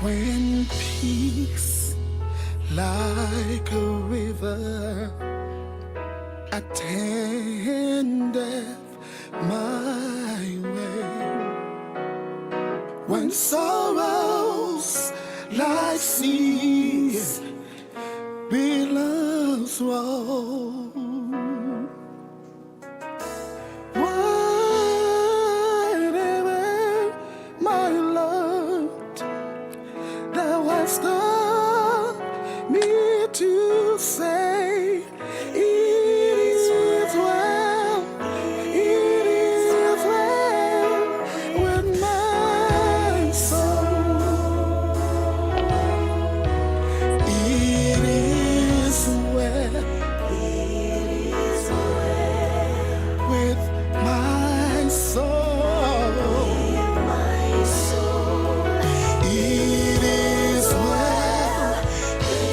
When peace like a river attendeth my way, when sorrows like seas billows roll, whatever my Lord thou hast done me to say, it is well, it is well with my soul. It is well with my soul. It is well,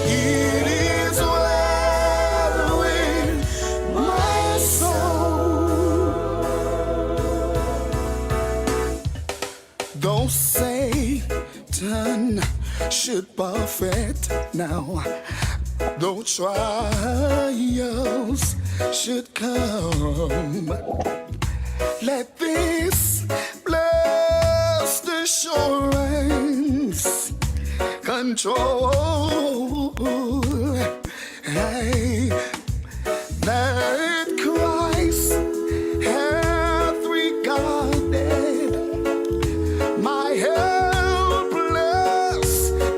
it is well with my soul. Though Satan should buffet now, though trials should come, let this blessed assurance control, hey, that Christ hath regarded my helpless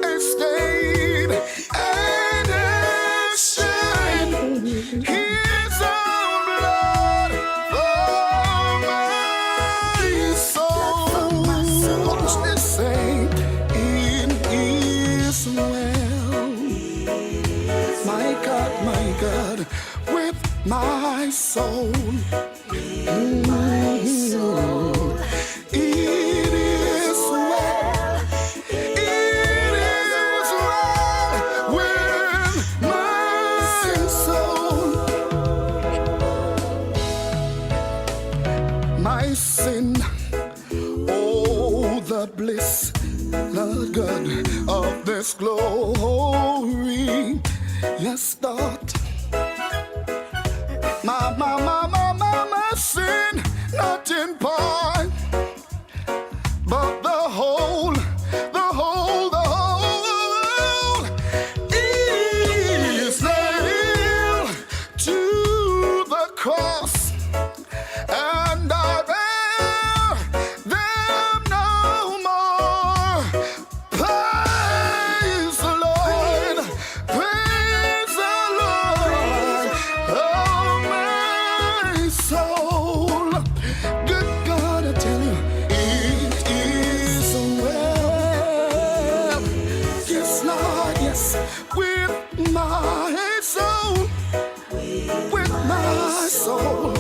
estate and has shed his own blood for my soul. Watch this say, it is well, my God, with my soul. My soul. It is well, it is well with my soul. My sin, oh, the bliss, the good of this glory. Yes, thought my sin, not in part, but the whole is nailed to the cross, and I bear them no more. Praise the Lord, praise the Lord, oh my soul. Good God, I tell you, it is well. Yes, Lord, yes, with my soul, with my soul.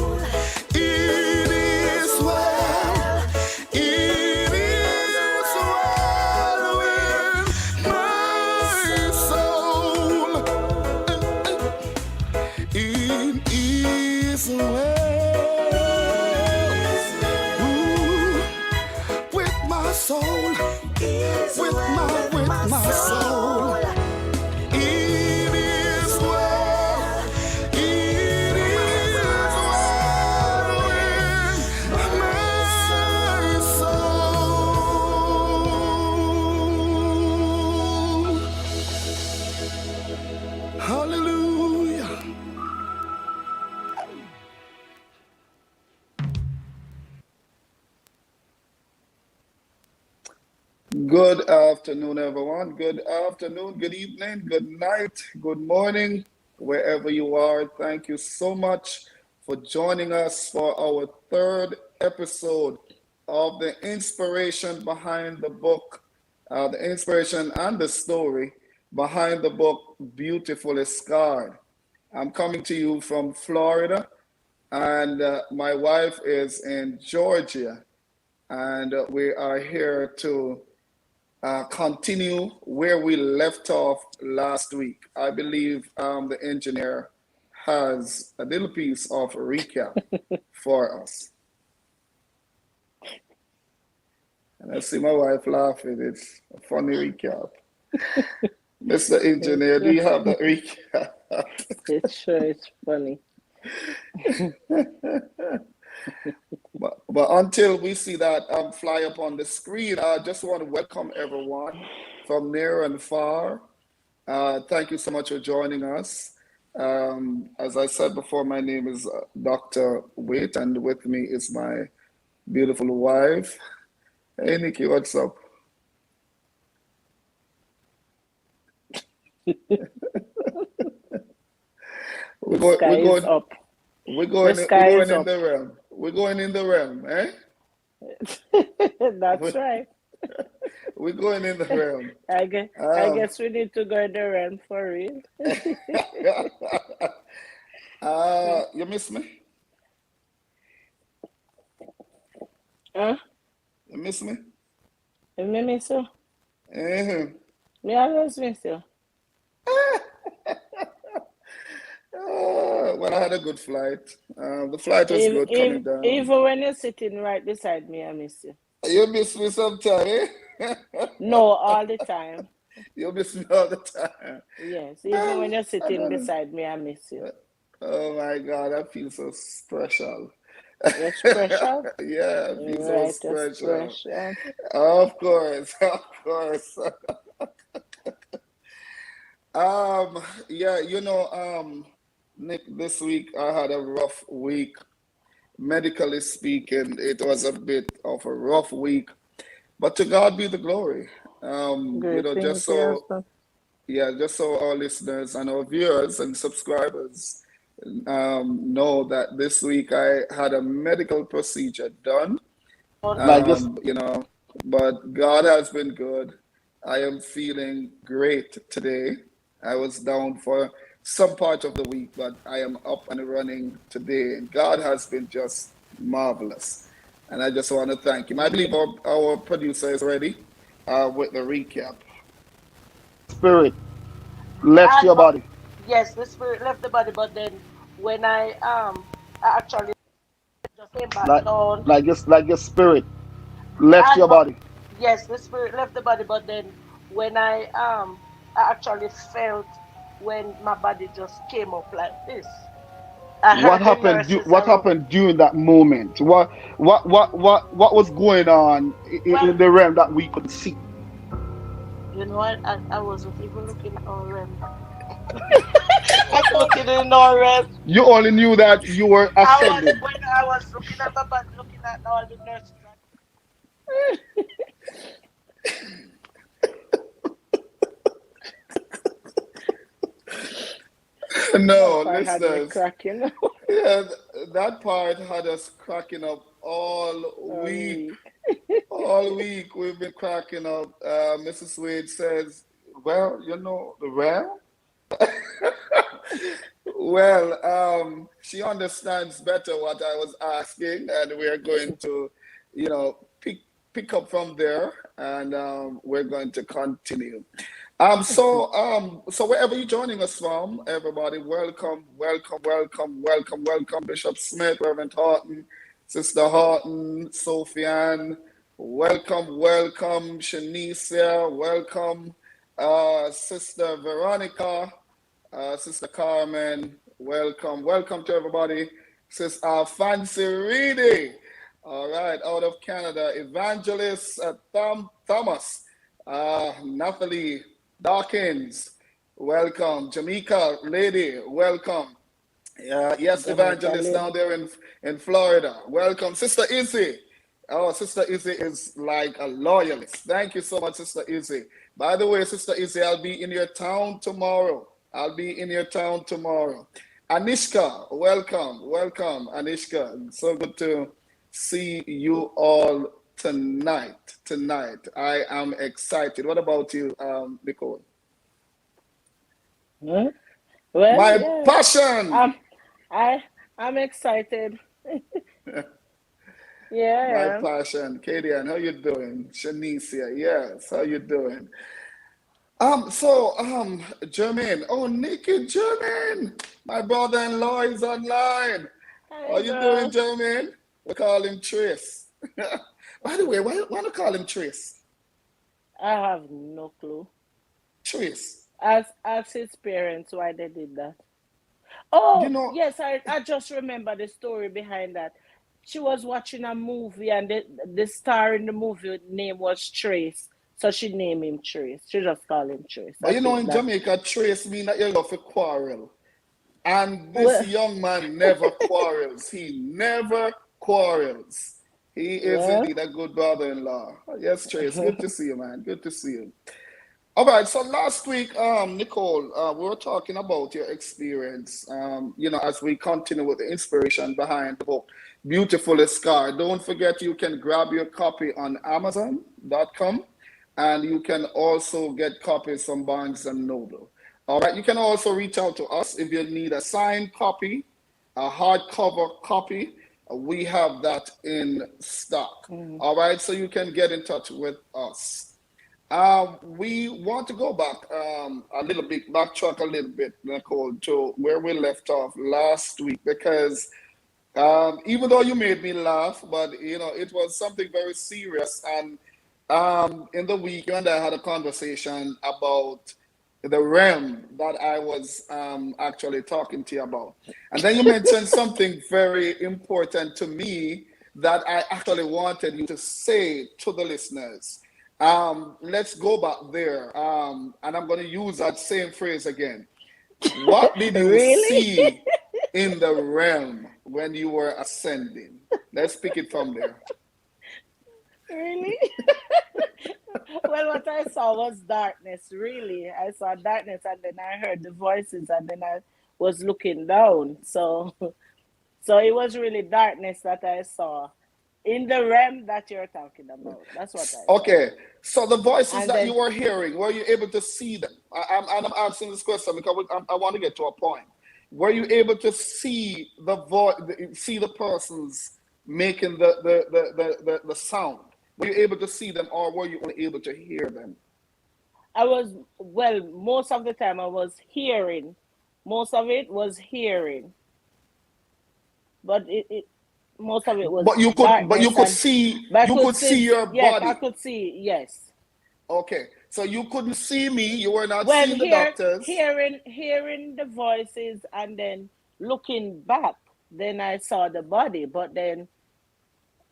It is well, it is well with my soul. It is well, ooh, with my soul, with my soul. It is well, it is well with my soul. Hallelujah. Good afternoon, everyone. Good afternoon, good evening, good night, good morning, wherever you are. Thank you so much for joining us for our third episode of the inspiration behind the book, the inspiration and the story behind the book, Beautifully Scarred. I'm coming to you from Florida, and my wife is in Georgia, and we are here to continue where we left off last week. I believe the engineer has a little piece of a recap for us. And I see my wife laughing. It's a funny recap. Mr. It's Engineer, do true. you have that recap? It's true. It's funny. But until we see that fly up on the screen, I just want to welcome everyone from near and far. Thank you so much for joining us. As I said before, my name is Dr. Wait, and with me is my beautiful wife. Hey, Nikki, what's up? We're The going, sky we're is going, up. we're The going, we're sky going is in up. the realm. We're going in the realm, eh? That's We're, right. we're going in the realm. I Um, guess we need to go in the run for real. you miss me? Huh? You miss me? Me miss you. Mhm. Me always miss you. Well, I had a good flight. The flight was good coming down. Even when you're sitting right beside me, I miss you. You miss me sometime, eh? No, all the time. You miss me all the time. Yes, even when you're I sitting don't beside me, I miss you. know. Oh my God, I feel so special. You're special. Yeah, I feel so Right, you're special. special. Of course, of course. Um, yeah, Nick, this week I had a rough week. Medically speaking, it was a bit of a rough week, but to God be the glory. Great thing Just to your so husband. yeah, just so our listeners and our viewers and subscribers know that this week I had a medical procedure done. Like this. But God has been good. I am feeling great today. I was down for some part of the week, but I am up and running today. And God has been just marvelous. And I just want to thank Him. I believe our producer is ready with the recap. Spirit left your body. Yes, the spirit left the body, but then when I actually just came back Like down. like your spirit left And your but body. yes, the spirit left the body, but then when I actually felt when my body just came up like this. I What heard the happened? nurses What around. happened during that moment? What was going on Well, in the realm that we could see? you know what? I wasn't even looking at our realm. I was looking in our realm. You only knew that you were I was ascending. when I was looking at my body, looking at all the nurses. No, That part had me listeners, cracking yeah, that part had us cracking up all all week. week. All week we've been cracking up. Mrs. Wade says, well, well, well, she understands better what I was asking, and we're going to, pick up from there, and we're going to continue. So wherever you're joining us from, everybody, welcome, welcome, welcome, welcome, welcome, Bishop Smith, Reverend Horton, Sister Horton, Sophianne, welcome, welcome, Shanicia, welcome, Sister Veronica, Sister Carmen, welcome, welcome to everybody. Sister Fancy Reedy, all right, out of Canada, Evangelist Thomas, Nathalie Dawkins, welcome. Jamaica lady, welcome. Yes, Jamaica Evangelist lady. down there in Florida, welcome. Sister Izzy. Oh, Sister Izzy is like a loyalist. Thank you so much, Sister Izzy. By the way, Sister Izzy, I'll be in your town tomorrow. I'll be in your town tomorrow. Anishka, welcome, welcome, Anishka. So good to see you all tonight. Tonight, I am excited. What about you, Nicole? Hmm? Well, My yeah. passion, I'm I I'm excited. my Yeah, passion. Katie, and how you doing? Shanicia, yes, how you doing? Jermaine. Oh, Nikki Jermaine. My brother-in-law is online. I How am. you Hi, doing, girl. Jermaine? We call him Trace. By the way, why not call him Trace? I have no clue. Trace. Ask his parents why they did that. You Oh, know, yes, I just remember the story behind that. She was watching a movie and the star in the movie name was Trace. So she named him Trace. She just called him Trace. but I you know, think in that. Jamaica, Trace mean that you love to quarrel. And this Well, young man never quarrels. He never quarrels. He is well. indeed a good brother-in-law. Yes, Trace. Good to see you, man. Good to see you. All right. So last week, Nicole, we were talking about your experience. As we continue with the inspiration behind the book, Beautifully Scarred. Don't forget, you can grab your copy on Amazon.com, and you can also get copies from Barnes and Noble. All right. You can also reach out to us if you need a signed copy, a hardcover copy. We have that in stock. Mhm. All right. So you can get in touch with us. We want to go back a little bit, backtrack a little bit, Nicole, to where we left off last week, because even though you made me laugh, but it was something very serious. And in the week, you and I had a conversation about the realm that I was actually talking to you about. And then you mentioned something very important to me that I actually wanted you to say to the listeners. Let's go back there. And I'm going to use that same phrase again. What did you Really? see in the realm when you were ascending? Let's pick it from there. Really? Well, what I saw was darkness, really. I saw darkness and then I heard the voices and then I was looking down. So it was really darkness that I saw in the realm that you're talking about. That's what I saw. Okay, so the voices And that you then, were hearing, were you able to see them? I'm asking this question because I want to get to a point. Were you able to see the voice, see the persons making the sound? Were you able to see them, or were you only able to hear them? well, most of the time I was hearing. Most of it was hearing, but most of it was But darkness and but I you could could see, see your yes, I body. could see, yes. Okay, so you couldn't see me. You were not Well, seeing the doctors. hearing the voices and then looking back, then I saw the body, but then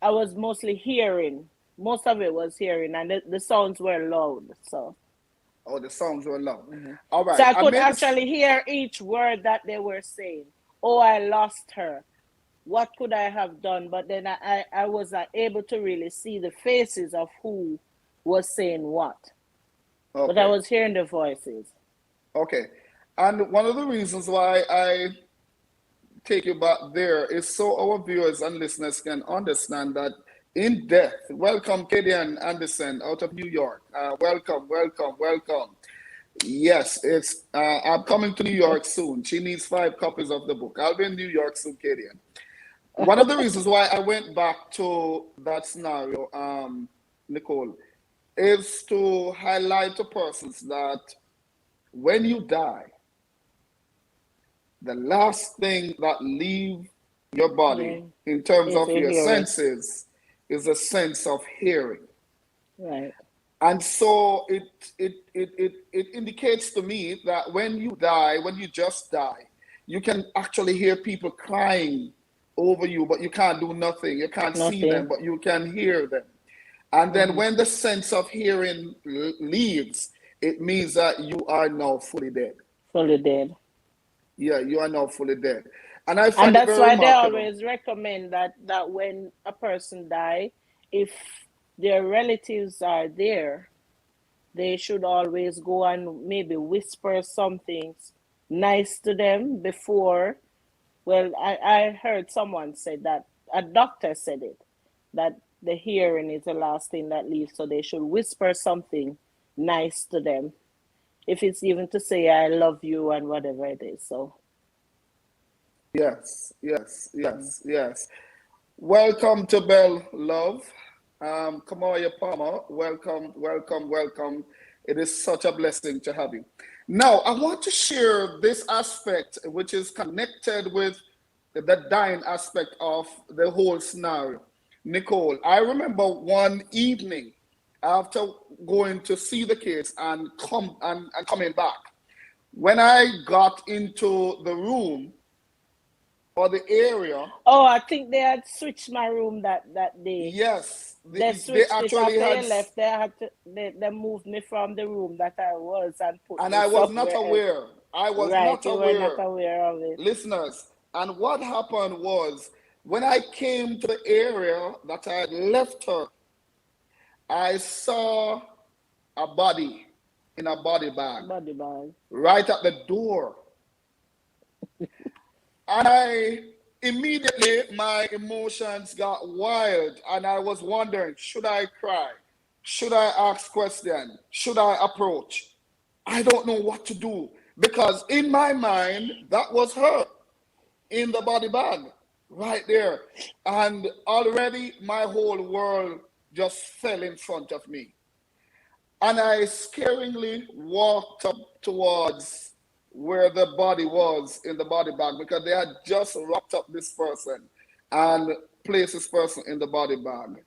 I was mostly hearing. Most of it was hearing, and the sounds were loud. Oh, the sounds were loud. Mhm. All So right, I I could made this. actually hear each word that they were saying. Oh, I lost her. What could I have done? But then I was able to really see the faces of who was saying what. But I Okay, was hearing the voices. okay. And one of the reasons why I take you back there is so our viewers and listeners can understand that in depth. Welcome, Kadian Anderson out of New York. Welcome, welcome, welcome. Yes, it's. I'm coming to New York soon. She needs 5 copies of the book. I'll be in New York soon, Kadian. One of the reasons why I went back to that scenario, Nicole, is to highlight to persons that when you die, the last thing that leave your Yeah, body in terms if of you your hear it. senses is a sense of hearing. Right. And so it indicates to me that when you die, when you just die, you can actually hear people crying over you, but you can't do nothing. You can't see them, Nothing. but you can hear them. And then Hmm. when the sense of hearing leaves, it means that you are now fully dead. Fully dead. Yeah, you are now fully dead. And I And find it that's very why they remarkable. always recommend that when a person die, if their relatives are there, they should always go and maybe whisper something nice to them before. Well, I heard someone say that, a doctor said it, that the hearing is the last thing that leaves, so they should whisper something nice to them. If it's even to say I love you and whatever it is. So Yes, yes, mm. yes, yes. Welcome to Bell Love. Kamaya Palmer, welcome, welcome, welcome. It is such a blessing to have you. Now, I want to share this aspect, which is connected with the dying aspect of the whole scenario. Nicole, I remember one evening after going to see the kids and coming back. When I got into the room or the area, Oh, I think they had switched my room that day. yes, They they switched it actually after had, you left. They moved me from the room that I was and put and me I was not somewhere else. aware. I was Right, not you were not aware, aware of it. listeners. And what happened was when I came to the area that I had left her, I saw a body in a body bag Body bag. right at the door. And I immediately, my emotions got wild, and I was wondering, should I cry? Should I ask question? Should I approach? I don't know what to do because in my mind, that was her in the body bag right there. And already my whole world just fell in front of me. And I scaringly walked up towards where the body was in the body bag because they had just wrapped up this person and placed this person in the body bag.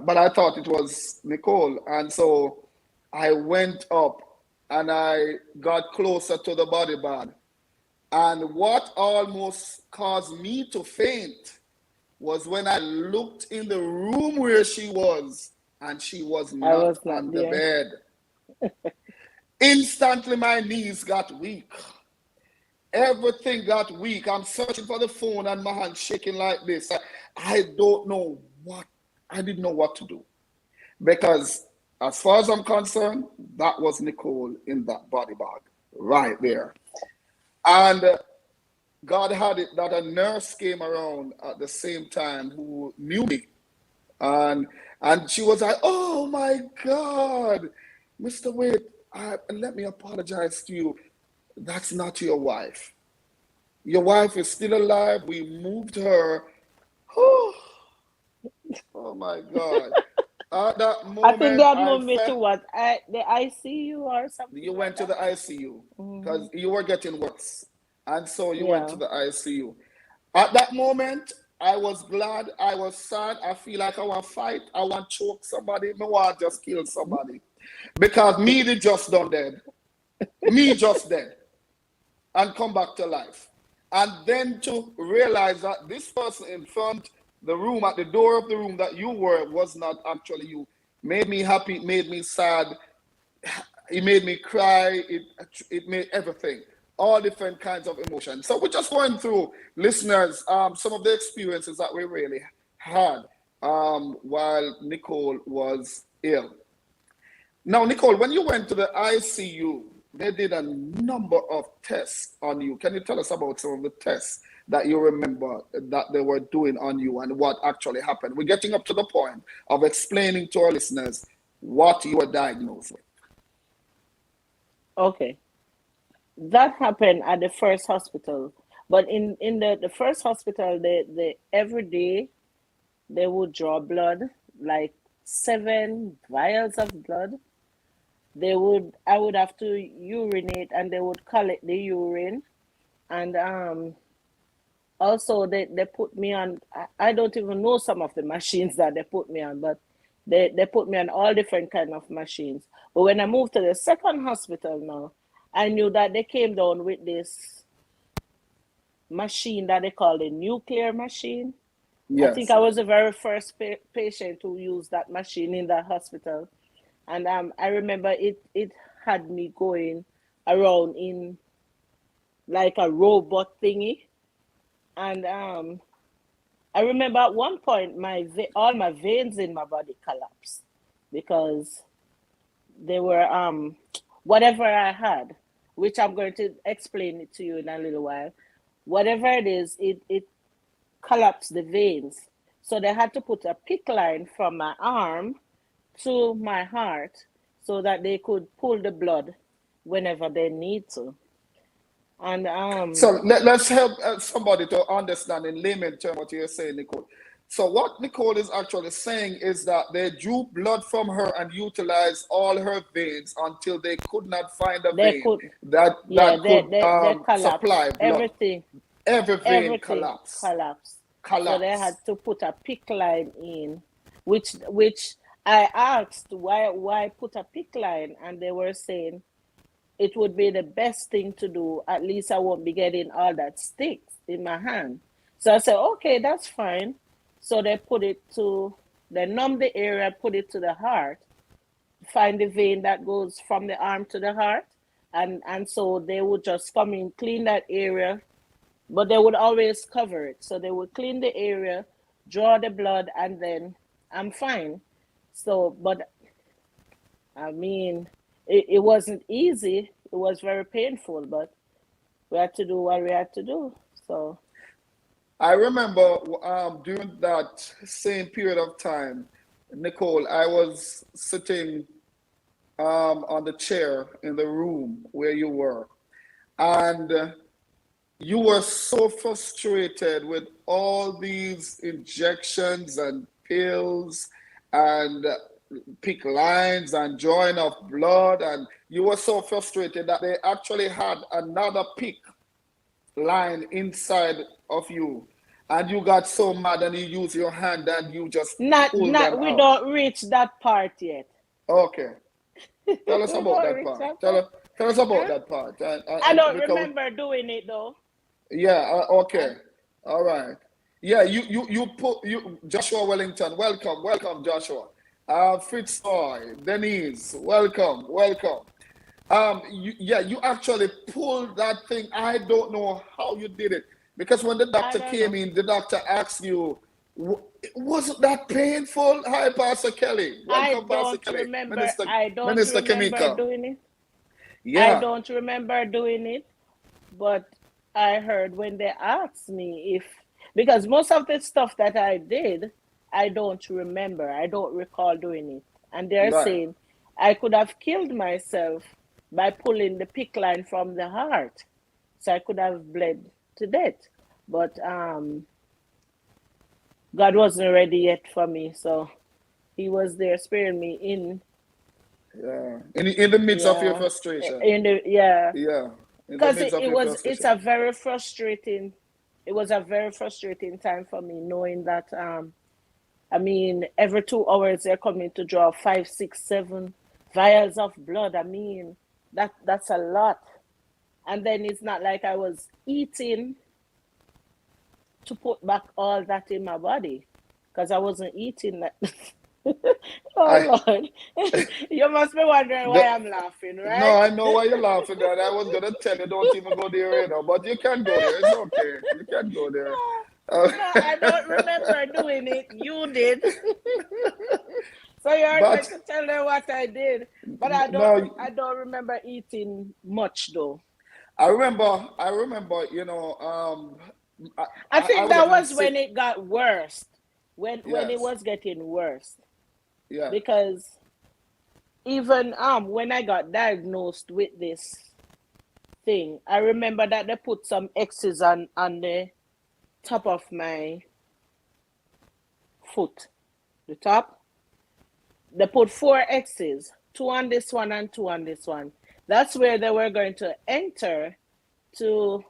But I thought it was Nicole. And so I went up and I got closer to the body bag. And what almost caused me to faint was when I looked in the room where she was and she was I not was not on the there. bed. Instantly, my knees got weak. Everything got weak. I'm searching for the phone and my hand shaking like this. I don't know what, I didn't know what to do. Because as far as I'm concerned, that was Nicole in that body bag right there. And God had it that a nurse came around at the same time who knew me. And she was like, oh my God, Mr. Wade, let me apologize to you. That's not your wife. Your wife is still alive. We moved her. Oh my God. At that I think they moment, had I moved me to felt what? The ICU or something you like went to the that. ICU Hmm. because you were getting worse. And so you went to Yeah. the ICU. At that moment, I was glad, I was sad. I feel like I want to fight, I want to choke somebody, I want to just kill somebody. Because me, they just done dead. Me just dead and come back to life. And then to realize that this person in front, the room, at the door of the room that you were, was not actually you, made me happy, it made me sad, it made me cry, it made everything, all different kinds of emotions. So we're just going through, listeners, some of the experiences that we really had while Nicole was ill. Now, Nicole, when you went to the ICU, they did a number of tests on you. Can you tell us about some of the tests that you remember that they were doing on you and what actually happened? We're getting up to the point of explaining to our listeners what you were diagnosed with. Okay. That happened at the first hospital. But in the first hospital, they every day they would draw blood, like 7 vials of blood. I would have to urinate and they would collect the urine. And also they put me on, I don't even know some of the machines that they put me on, but they put me on all different kind of machines. But when I moved to the second hospital now, I knew that they came down with this machine that they call the nuclear machine. I think Yes. I was the very first patient who used that machine in that hospital. And I remember it had me going around in like a robot thingy. And I remember at one point all my veins in my body collapsed because they were whatever I had, which I'm going to explain it to you in a little while. Whatever it is, it collapsed the veins. So they had to put a PICC line from my arm to my heart so that they could pull the blood whenever they need to. And So let's help somebody to understand in layman terms what you're saying, Nicole. So what Nicole is actually saying is that they drew blood from her and utilized all her veins until they could not find a they vein could, that yeah, could they collapsed supply blood. everything. Every vein Everything collapsed. collapsed. So they had collapse. to put a PIC line in, which I asked why put a PIC line, and they were saying it would be the best thing to do. At least I won't be getting all that sticks in my hand. So I said, okay, that's fine. So they numb the area, put it to the heart, find the vein that goes from the arm to the heart, and so they would just come in, clean that area, but they would always cover it. So they would clean the area, draw the blood, and then I'm fine. So, but I mean, it wasn't easy. It was very painful, but we had to do what we had to do. So, I remember during that same period of time, Nicole, I was sitting on the chair in the room where you were, and you were so frustrated with all these injections and pills and pick lines and drawing of blood, and you were so frustrated that they actually had another pick line inside of you, and you got so mad and you used your hand and you just pulled them we out. don't reach that part yet. Okay, tell us We about don't that reach part. that part. Tell us about Huh? that part. I don't Because remember doing it though. yeah, okay, And all right. Yeah, you put you Joshua Wellington. Welcome, Joshua. Fitzroy, Denise, welcome. You actually pulled that thing. I don't know how you did it because when the I doctor don't came know. in, the doctor asked you, "Wasn't that painful?" Hi, Pastor Kelly. Welcome, Pastor Kelly. I don't Minister remember Kimika. doing it. I Yeah, don't remember doing it, but I heard when they asked me if, because most of the stuff that I did, I don't remember. I don't recall doing it. And they're right. saying I could have killed myself by pulling the pick line from the heart. So I could have bled to death. But God wasn't ready yet for me. So he was there sparing me Yeah. In the midst of your yeah, frustration. yeah. Yeah. In the Because midst of your it's frustration. a very frustrating, it was a very frustrating time for me knowing that I mean every 2 hours they're coming to draw 5, 6, 7 vials of blood. I mean that's a lot. And then it's not like I was eating to put back all that in my body because I wasn't eating that. I Oh Lord. You must be wondering why the, I'm laughing, no, right? I know why you're laughing, and I was gonna tell you don't even go there, but you can go there. It's okay. You can go there. No, I don't remember doing it. You did. So you're But going to tell them what I did. But no, I don't remember eating much though. I remember, I, I I think would that have been was sick. when it got worse. When it Yes, was getting worse. yeah, Because even when I got diagnosed with this thing, I remember that they put some X's on the top of my foot. The top. They put 4 X's, two on this one and two on this one. That's where they were going to enter to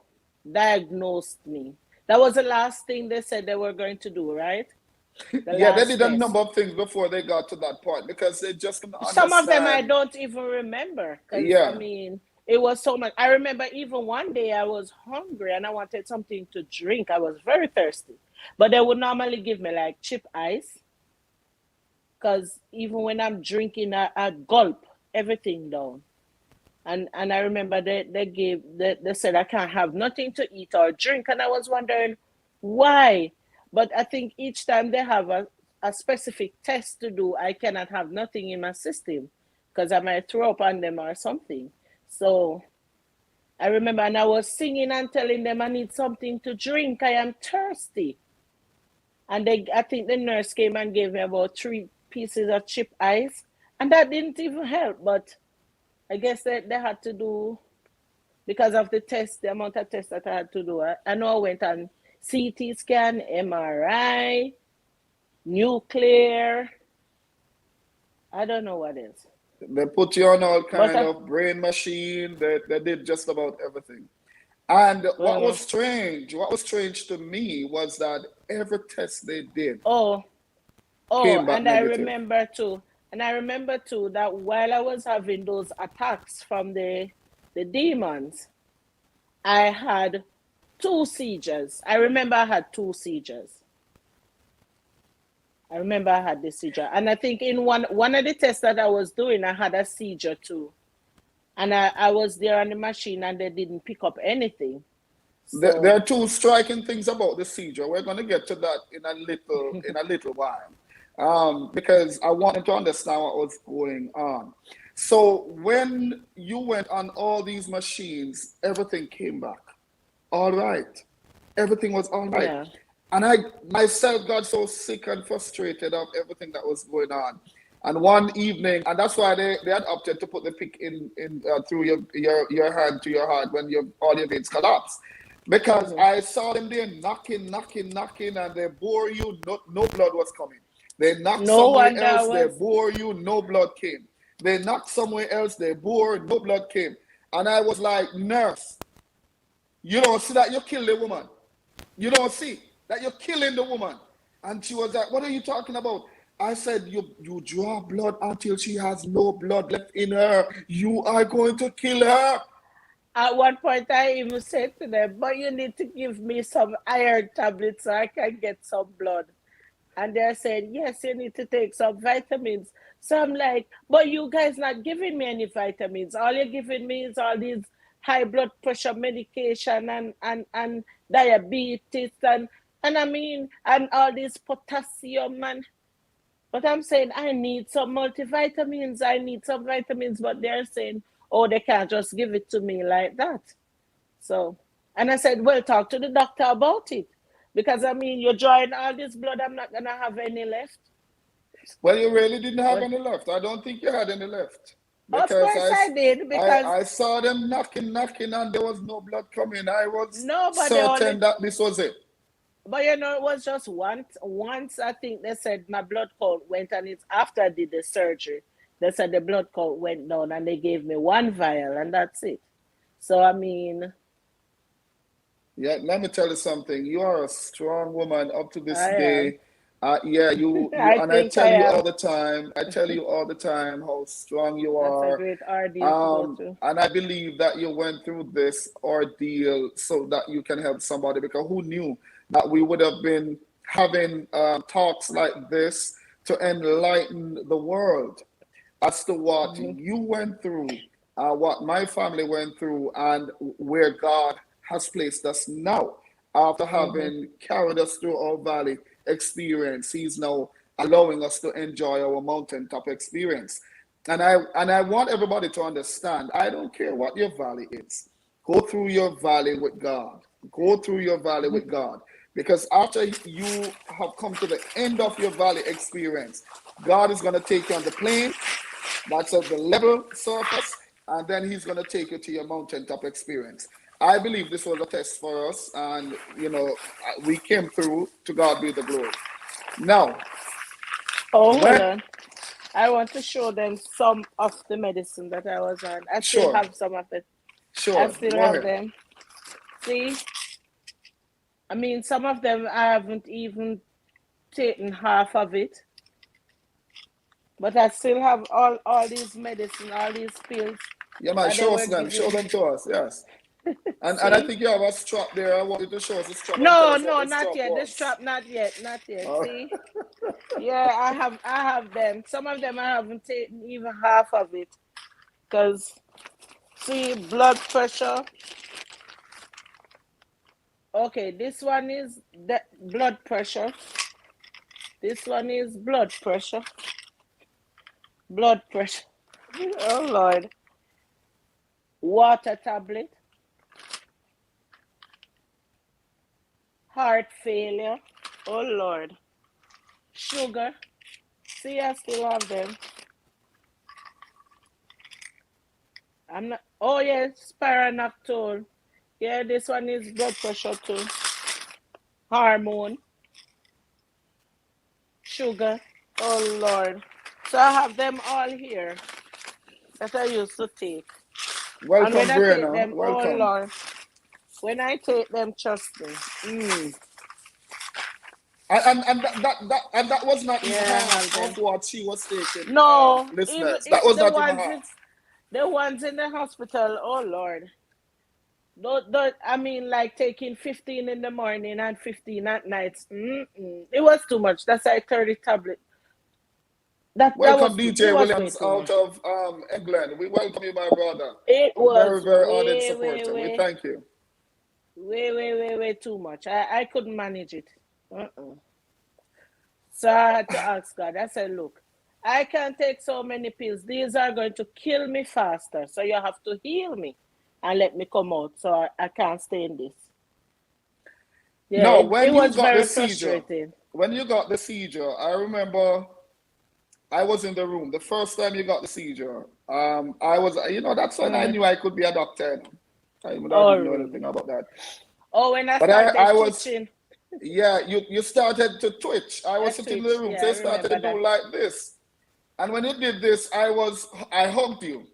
diagnose me. That was the last thing they said they were going to do, right? The yeah. They last did a test. number of things before they got to that point because they just couldn't Some of them I understand. don't even remember because I Yeah, mean, it was so much. I remember even one day I was hungry and I wanted something to drink. I was very thirsty, but they would normally give me like chip ice because even when I'm drinking, I gulp everything down. And I remember they said I can't have nothing to eat or drink, and I was wondering why. But I think each time they have a specific test to do, I cannot have nothing in my system because I might throw up on them or something. So I remember, and I was singing and telling them I need something to drink. I am thirsty. And I think the nurse came and gave me about 3 pieces of chip ice, and that didn't even help. But I guess they had to do because of the test, the amount of tests that I had to do. I know I went on CT scan, MRI, nuclear. I don't know what is, they put you on all but kind of brain machine. They did just about everything. And Uh, what was strange to me was that every test they did oh, oh, came back and I negative. remember too. And I remember too that while I was having those attacks from the demons, I had two seizures. I remember I had two seizures. I remember I had this seizure. And I think in one of the tests that I was doing, I had a seizure too. And I was there on the machine and they didn't pick up anything. There So are two striking things about the seizure. We're going to get to that in a little while, because I want them to understand what was going on. So when you went on all these machines, everything came back all right. Everything was all right. yeah. And I myself got so sick and frustrated of everything that was going on. And one evening, and that's why they had opted to put the pick in through your hand to your heart when all your veins collapse. Because Hmm. I saw them there knocking, knocking, knocking, and they bore you, no blood was coming. They knocked No somewhere wonder I else, they was bore you, no blood came. They knocked somewhere else, they bore, no blood came. And I was like, nurse, you don't see that you kill the woman. You don't see that you're killing the woman. And she was like, what are you talking about? I said, you draw blood until she has no blood left in her. You are going to kill her. at one point I even said to them, but you need to give me some iron tablets so I can get some blood. And they're saying, yes, you need to take some vitamins. So I'm like, but you guys not giving me any vitamins. All you're giving me is all these high blood pressure medication and diabetes and I mean and all this potassium and but I'm saying I need some multivitamins. I need some vitamins, but they're saying, oh, they can't just give it to me like that. So, and I said, well, talk to the doctor about it. Because I mean, you're drawing all this blood, I'm not going to have any left. Well, you really didn't have But any left. I don't think you had any left. of Because course I did, because I saw them knocking, knocking, and there was no blood coming. I was nobody certain only, that this was it. but you know, it was just once I think they said my blood count went, and it's after I did the surgery. They said the blood count went down and they gave me one vial and that's it. So, I mean, Yeah, let me tell you something. You are a strong woman up to this I am. day. Yeah, you, I and I think tell I you am. all the time, I tell you all the time how strong you That's a are. great ordeal to go through. And I believe that you went through this ordeal so that you can help somebody, because who knew that we would have been having talks like this to enlighten the world as to what Hmm. you went through, what my family went through, and where God has placed us now. After Hmm. having carried us through our valley experience, He's now allowing us to enjoy our mountaintop experience. And I want everybody to understand. I don't care what your valley is. Go through your valley with God. Go through your valley with God. Because after you have come to the end of your valley experience, God is going to take you on the plane that's at the level surface, and then He's going to take you to your mountaintop experience. I believe this was a test for us, and we came through. To God be the glory. Now, Oh, hold when on. I want to show them some of the medicine that I was on. I still sure, have some of it. I sure, still go have ahead. them. See, I mean, some of them I haven't even taken half of it, but I still have all these medicine, all these pills Yeah, man, that they show us were them. Show giving me. them to us. Yes. And I See? think you have a strap there. I want you to show us the strap and tell No, us what no, the not strap yet. The was. strap, not yet, not yet. All See? Yeah, I have them. Some of them I haven't taken even half of it. Because, see, blood pressure. Okay, this one is the blood pressure. This one is blood pressure. Blood pressure. Oh, Lord. Water tablet. Heart failure. Oh, Lord. Sugar. See, I still have them. I'm not. Oh, yes, spironolactone. Yeah, this one is blood pressure too. Hormone, sugar. Oh Lord. So I have them all here that I used to take. And when welcome, I take Brianna. them, oh Welcome. Lord. When I take them, trust me. And that was not even Yeah, half of Alvin. what she was taking, No, even listeners. That was not even half. the ones in the hospital. Oh Lord, don't I mean like taking 15 in the morning and 15 at night. It was too much. That's like 30 tablet. That Welcome, was it DJ was way Williams, too out much. of England. We welcome you, my brother. It A very, was very ardent supporter. We way, thank you. way too much. I couldn't manage it. So I had to ask God. I said, look, I can't take so many pills. These are going to kill me faster. So you have to heal me and let me come out. So I can't stay in this. Yeah, No, it when you was got the very seizure, frustrating. I remember I was in the room. The first time you got the seizure, I was, that's when I knew I could be a doctor. I Oh, didn't know anything really? about that. Oh, when I But started I was, twitching, yeah, you started to twitch. I I was sitting in the twitched. room, Yeah, so I you started to remember do that. like this. And when you did this, I hugged you.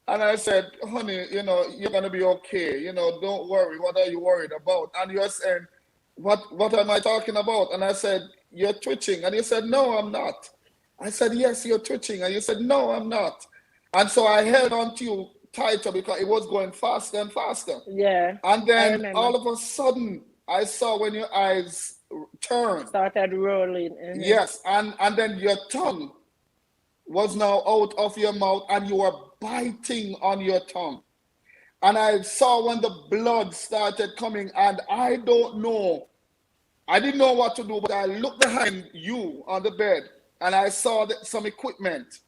And I said, honey, you're gonna be okay. Don't worry. What are you worried about? And you're saying, what am I talking about? And I said, you're twitching. And you said, no, I'm not. I said, yes, you're twitching. And you said, no, I'm not. And so I held on to you tighter because it was going faster and faster. Yeah, And I then all remember. of a sudden, I saw when your eyes turned. Started rolling. Yes, and then your tongue was now out of your mouth and you were biting on your tongue. And I saw when the blood started coming, and I didn't know what to do, but I looked behind you on the bed and I saw some equipment,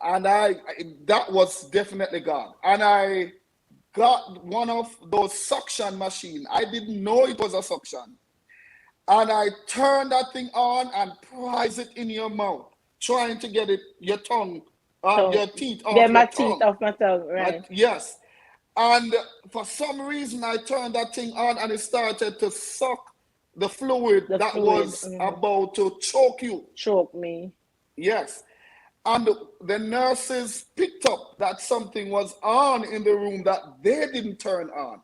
and that was definitely God. And I got one of those suction machine. I didn't know it was a suction. And I turned that thing on and prise it in your mouth, trying to get your Tongue. teeth Get off my your teeth tongue. off my tongue. Right. Yes. And for some reason, I turned that thing on and it started to suck the fluid The that fluid. was about to choke you. Choke me. Yes. And the nurses picked up that something was on in the room that they didn't turn on.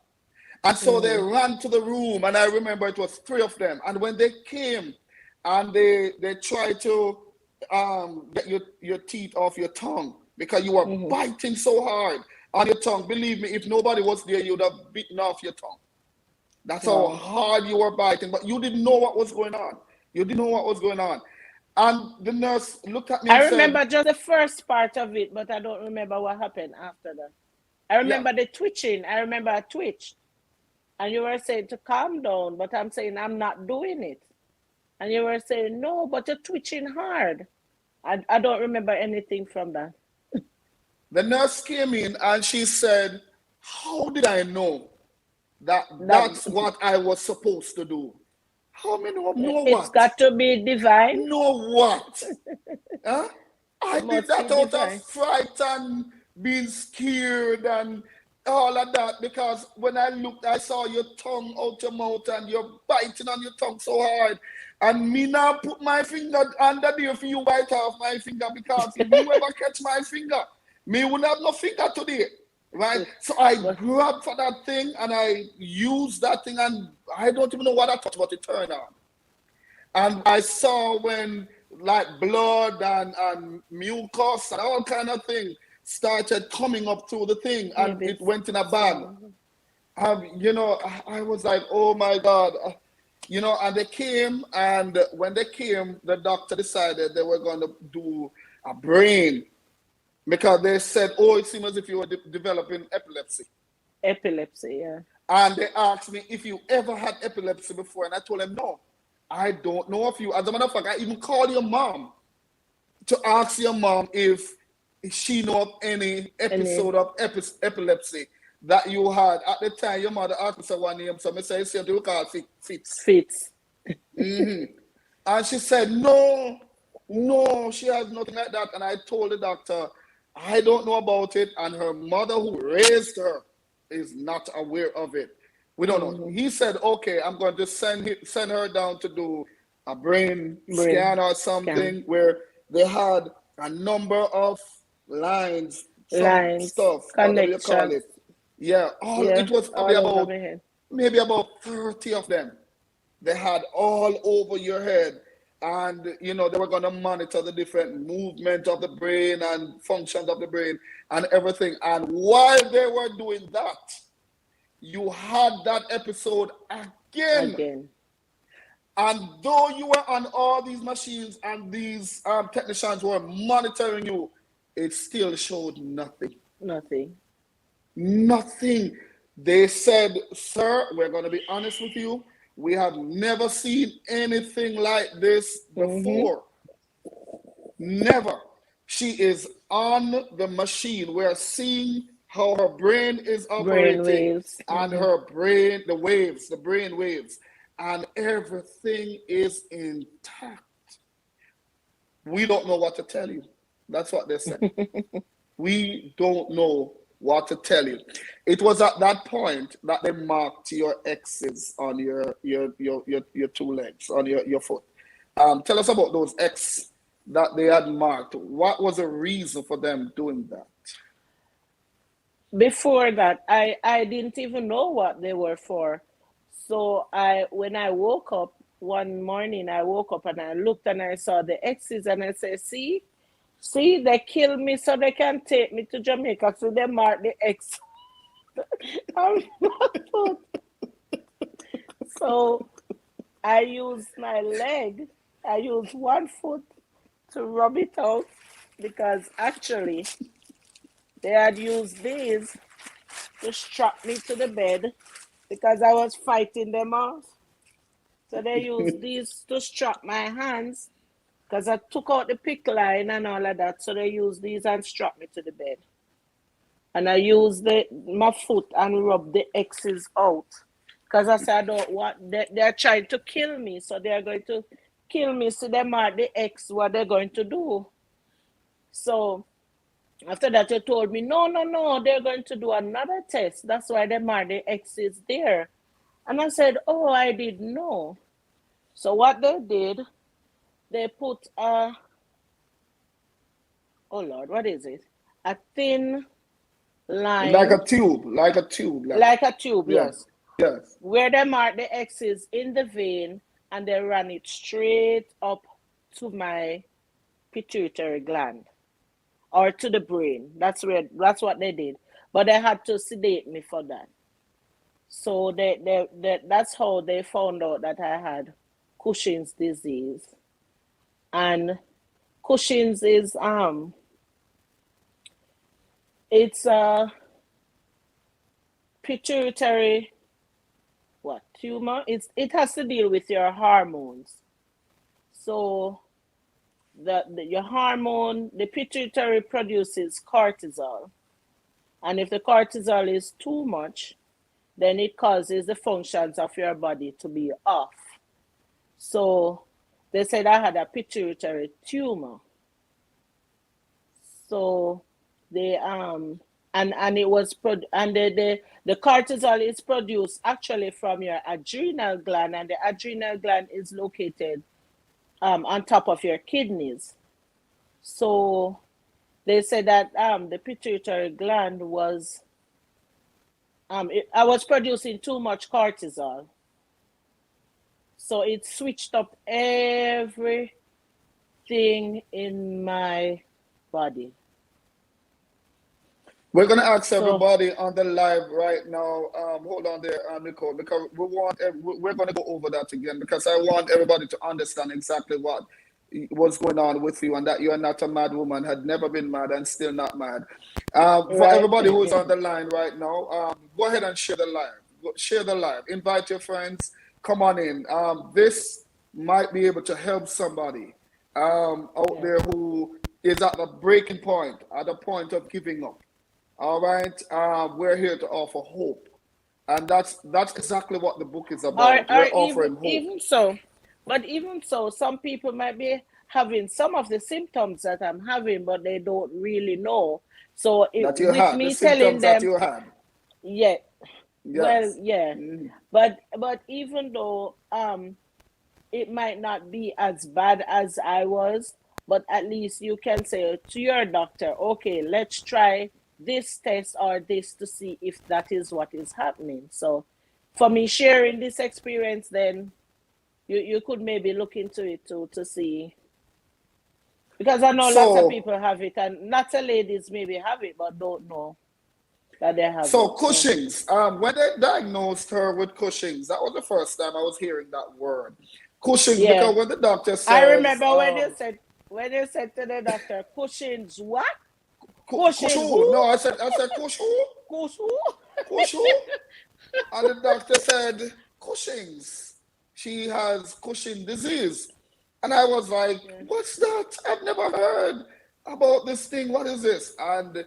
And so they ran to the room, and I remember it was 3 of them. And when they came and they tried to get your teeth off your tongue because you were biting so hard on your tongue. Believe me, if nobody was there, you would have bitten off your tongue. That's how hard you were biting, but you didn't know what was going on. You didn't know what was going on. And the nurse looked at me and I said, remember just the first part of it, but I don't remember what happened after that. I remember the twitching. I remember I twitched. And you were saying to calm down, but I'm saying I'm not doing it. And you were saying, no, but you're twitching hard. I don't remember anything from that. the nurse came in and she said, how did I know that's what I was supposed to do? How many know It's what? got to be divine. Know what? Huh? I It did must be that out of divine. fright and being scared and all of that, because when I looked, I saw your tongue out your mouth and you're biting on your tongue so hard. And me now put my finger under there for you bite off my finger, because if you ever catch my finger, me wouldn't have no finger today. Right? So I grabbed for that thing and I used that thing, and I don't even know what I touched, but it turned on. And I saw when like blood and mucus and all kind of things started coming up through the thing, and it went in a bag. I was like, oh my God. And they came, and when they came, the doctor decided they were going to do a brain, because they said, oh, it seems as if you were developing epilepsy. Epilepsy, yeah. And they asked me if you ever had epilepsy before, and I told them, no, I don't know of you. As a matter of fact, I even called your mom to ask your mom if she know of any episode of epilepsy that you had. At the time, your mother asked me for one name, so I said, it's something we call Fitz. Fitz. And she said, no, she has nothing like that. And I told the doctor, I don't know about it, and her mother who raised her is not aware of it. We don't know. He said, okay, I'm going to send her down to do a brain scan or something where they had a number of lines, stuff, connections. Yeah, Yeah, it was probably all over about my head. maybe about 30 of them. They had all over your head. And they were going to monitor the different movement of the brain and functions of the brain and everything. And while they were doing that, you had that episode again. Again. And though you were on all these machines and these technicians were monitoring you, it still showed nothing. Nothing. Nothing. They said, sir, we're going to be honest with you. We have never seen anything like this Mm-hmm. before. Never. She is on the machine. We're seeing how her brain is Brain operating waves. and Mm-hmm. her brain, the waves, the brain waves, and everything is intact. We don't know what to tell you. That's what they said. We don't know what to tell you. It was at that point that they marked your X's on your two legs, on your foot. Tell us about those X that they had marked. What was the reason for them doing that? Before that, I didn't even know what they were for. So when I woke up one morning, I woke up and I looked and I saw the X's and I said, see, they kill me so they can take me to Jamaica. So they mark the X on my foot. So I used my leg. I used one foot to rub it out because actually they had used these to strap me to the bed because I was fighting them off. So they used these to strap my hands because I took out the pick line and all of that. So they used these and strap me to the bed. And I used my foot and rub the X's out. Because I said, I don't want, they're trying to kill me. So they're going to kill me. So they mark the X, what they're going to do. So after that, they told me, no, they're going to do another test. That's why they mark the X's there. And I said, oh, I didn't know. So what they did, they put oh Lord, what is it? A thin Like line, a tube, like a tube, like a tube, yeah, yes. yes. Where they mark the X's in the vein and they ran it straight up to my pituitary gland or to the brain. That's what they did. But they had to sedate me for that. So that's how they found out that I had Cushing's disease. And Cushing's is it's a pituitary tumor. It has to deal with your hormones. So your hormone, the pituitary produces cortisol, and if the cortisol is too much, then it causes the functions of your body to be off. So they said I had a pituitary tumor. So they and it was the cortisol is produced actually from your adrenal gland, and the adrenal gland is located on top of your kidneys. So they said that the pituitary gland was I was producing too much cortisol, so it switched up everything in my body. We're going to ask So everybody on the live right now. Hold on there, Nicole, because we're going to go over that again because I want everybody to understand exactly what's going on with you and that you are not a mad woman, had never been mad and still not mad. For right. everybody who's on the line right now, go ahead and share the live. Share the live. Invite your friends. Come on in. This might be able to help somebody out Yeah. there who is at the breaking point, at the point of giving up. All right, we're here to offer hope, and that's exactly what the book is Or about. or We're offering hope even so, but even so, some people might be having some of the symptoms that I'm having, but they don't really know. So that you with had, the me telling symptoms that them, you had. yeah, well, Yes. yeah, Mhm. but even though it might not be as bad as I was, but at least you can say to your doctor, okay, let's try this test or this to see if that is what is happening. So for me sharing this experience, then you could maybe look into it too to see, because I know lots of So, people have it, and lots of ladies maybe have it but don't know that they have so it. So Cushing's, when they diagnosed her with Cushing's, that was the first time I was hearing that word. Cushing's, yeah, because when the doctor I says, remember when you said to the doctor, Cushing's what? Kush Cushing who? who? No, I said, Kush who? Cush who? Kush who? And the doctor said, Cushing's. She has Cushing disease. And I was like, Yeah. what's that? I've never heard about this thing. What is this? And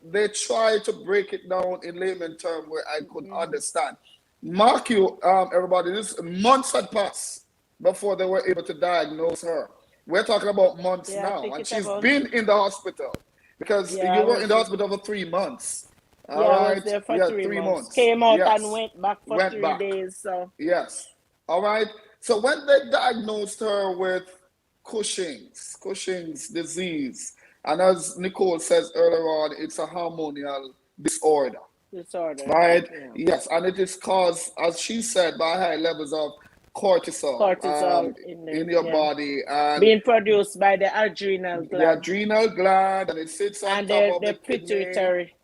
they tried to break it down in layman term where I could Mm-hmm. understand. Mark you, everybody, this months had passed before they were able to diagnose her. We're talking about months Yeah, I now, think and it's she's about, been in the hospital because yeah, you were in the hospital for 3 months. All yeah, I was right, there for yeah, 3 months. 3 months. Came out and Yes, went back for went three back. days. So Yes. All right. So when they diagnosed her with Cushing's disease, and as Nicole says earlier on, it's a hormonal disorder, disorder. right? Yeah. Yes, and it is caused, as she said, by high levels of cortisol Cortisol in there. in your Yeah. body, and Being produced by the adrenal the gland adrenal gland, and it sits on and top of the the kidney. pituitary.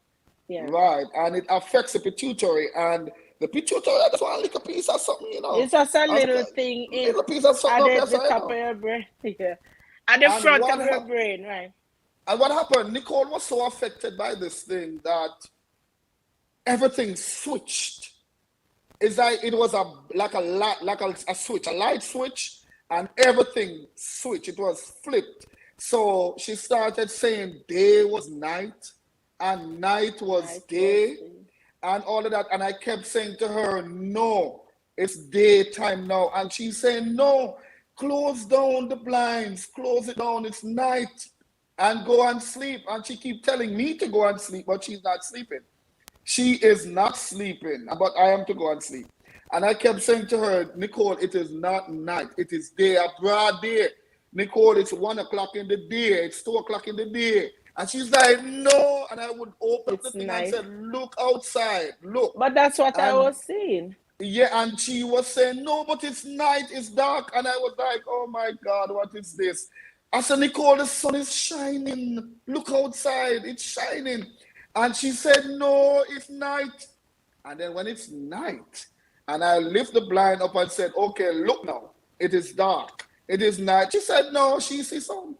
Yeah. Right, and it affects the pituitary, and the pituitary, I just want a little piece of something, It's just a a little thing in little piece of at something up here, the so top of your brain. Yeah. At the And front of your brain, right? and what happened? Nicole was so affected by this thing that everything switched. It's like it was a switch, a light switch, and everything switched. It was flipped. So she started saying day was night, and night was Night was day, and all of that. And I kept saying to her, no, it's daytime now. And she's saying, no, close down the blinds, close it down, it's night, and go and sleep. And she keep telling me to go and sleep, but she's not sleeping. She is not sleeping, but I am to go and sleep. And I kept saying to her, Nicole, it is not night, it is day, a broad day. Nicole, it's 1 o'clock in the day, it's 2 o'clock in the day. And she's like, no. And I would open up the It's thing and night. say, look outside, look. But that's what I And was saying. yeah, and she was saying, no, but it's night, it's dark. And I was like, oh my God, what is this? I said, Nicole, the sun is shining. Look outside, it's shining. And she said, no, it's night. And then when it's night, and I lift the blind up and said, okay, look now, it is dark. It is night. She said, no, she sees sun.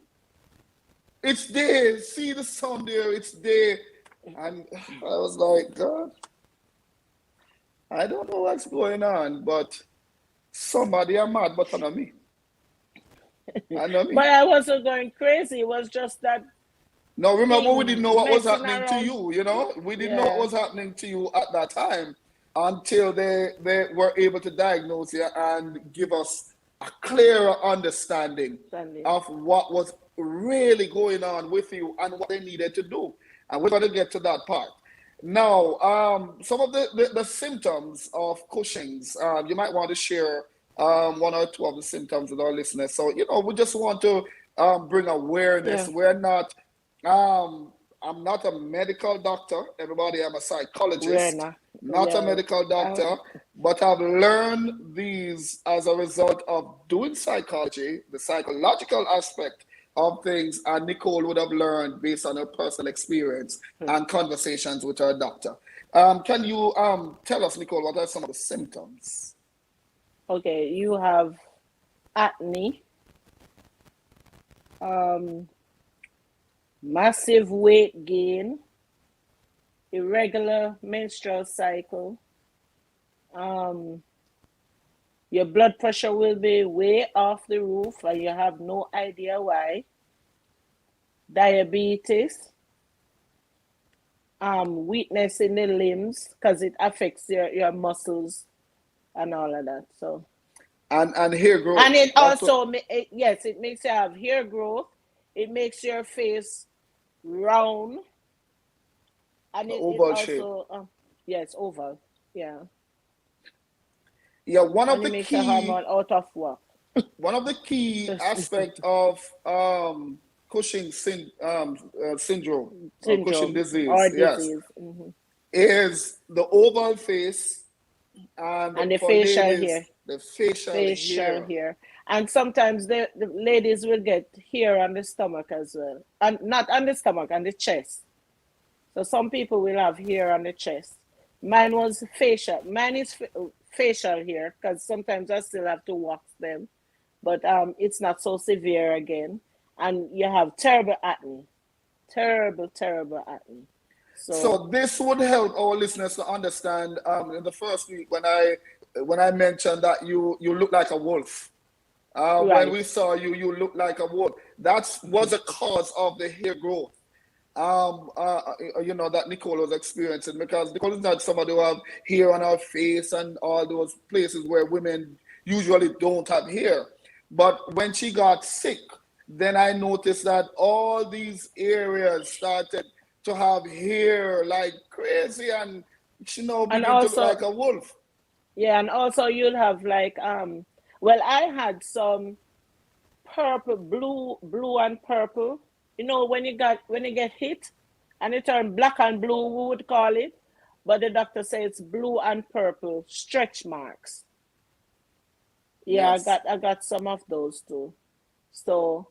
It's day. See the sun there, it's day. And I was like, God, I don't know what's going on, but somebody are mad, but not me. I know me. But I wasn't going crazy. It was just that No, remember, we didn't thing know what was messing happening to around. you, you know? We didn't know what Yeah. was happening to you at that time until they were able to diagnose you and give us a clearer understanding Sunday. of what was really going on with you and what they needed to do. And we're going to get to that part. Now, some of the symptoms of Cushing's, you might want to share one or two of the symptoms with our listeners. So, we just want to bring awareness. Yeah. I'm not a medical doctor. Everybody, I'm a psychologist, Rena. not a Yeah. medical doctor, but I've learned these as a result of doing psychology, the psychological aspect of things, and Nicole would have learned based on her personal experience and conversations with her doctor. Can you tell us, Nicole, what are some of the symptoms? Okay, you have acne, massive weight gain, irregular menstrual cycle. Your blood pressure will be way off the roof and you have no idea why. Diabetes, weakness in the limbs because it affects your muscles and all of that. So, And hair growth. and it That's what, also, yes, it makes you have hair growth. It makes your face round, and it oval shape. also, yes, oval, yeah. Yeah, one of And it the makes your hormone key out of work. one of the key aspect of Cushing syndrome or Cushing syndrome or disease, yes, disease. Hmm. is the oval face, and And the for facial hair, ladies, the facial facial hair. hair. And sometimes the ladies will get hair on the stomach as well. And not on the stomach, on the chest. So some people will have hair on the chest. Mine was facial. Mine is facial hair because sometimes I still have to wax them, but it's not so severe again. And you have terrible acne, terrible, terrible acne. So So this would help our listeners to understand. In the first week, when I mentioned that you look like a wolf, when right, we saw you, you look like a wolf. That was a cause of the hair growth. That Nicole was experiencing, because Nicole is not somebody who have hair on her face and all those places where women usually don't have hair. But when she got sick, then I noticed that all these areas started to have hair like crazy, and and begin to look also like a wolf. yeah, and also you'll have like well, I had some purple, blue and purple. You know when you get hit and it turn black and blue, we would call it. But the doctor says it's blue and purple stretch marks. Yeah, Yes. I got some of those too. So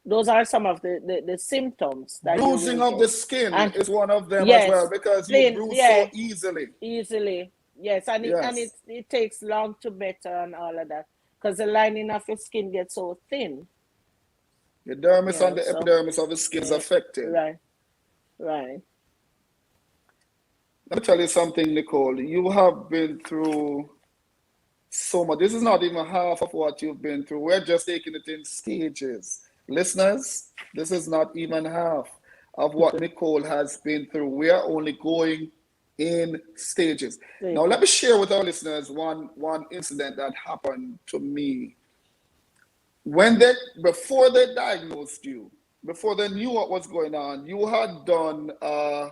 those are some of the symptoms that you will Bruising of the get. skin And is one of them as well, yes, because you plain, bruise so yeah, easily. easily. Yes, and Yes. it takes long to better and all of that because the lining of your skin gets so thin. The dermis and Yeah, the so epidermis of the skin is yeah, affected. right, right. Let me tell you something, Nicole. You have been through so much. This is not even half of what you've been through. We're just taking it in stages. Listeners, this is not even half of what Nicole has been through. We are only going in stages. Now, let Stages. me share with our listeners one incident that happened to me. When they Before they diagnosed you, before they knew what was going on, you had done uh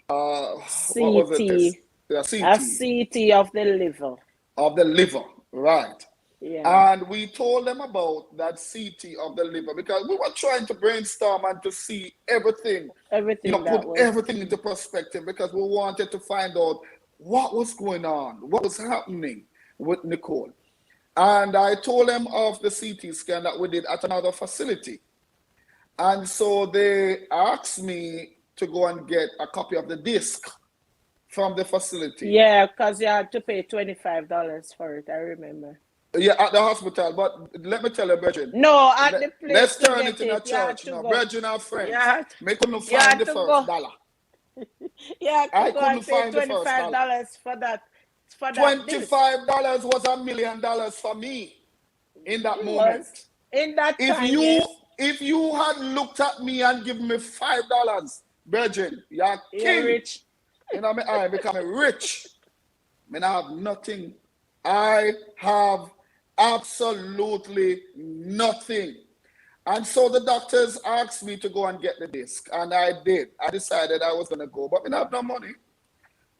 what was it? This CT, a CT CT of the liver. of the liver, right? Yeah, And we told them about that CT of the liver because we were trying to brainstorm and to see everything, everything that put was. everything into perspective, because we wanted to find out what was going on, what was happening with Nicole. And I told them of the CT scan that we did at another facility. And so they asked me to go and get a copy of the disc from the facility. Yeah, because you had to pay $25 for it. I remember. Yeah, at the hospital. But let me tell you, brethren, No, at the place let's to turn get it in a it, you had church to now. go. Brethren and You friends, had, me couldn't you find had the to first go. dollar. You had to I go couldn't and pay find the twenty first five dollar. dollars for that disc. $25 was $1 million for me in that It was moment. in that If time, you yes. if you had looked at me and given me $5, brethren, you're You're king. rich. I become rich. I have nothing. I have absolutely nothing. And so the doctors asked me to go and get the disc, and I did. I decided I was going to go, but I didn't have no money.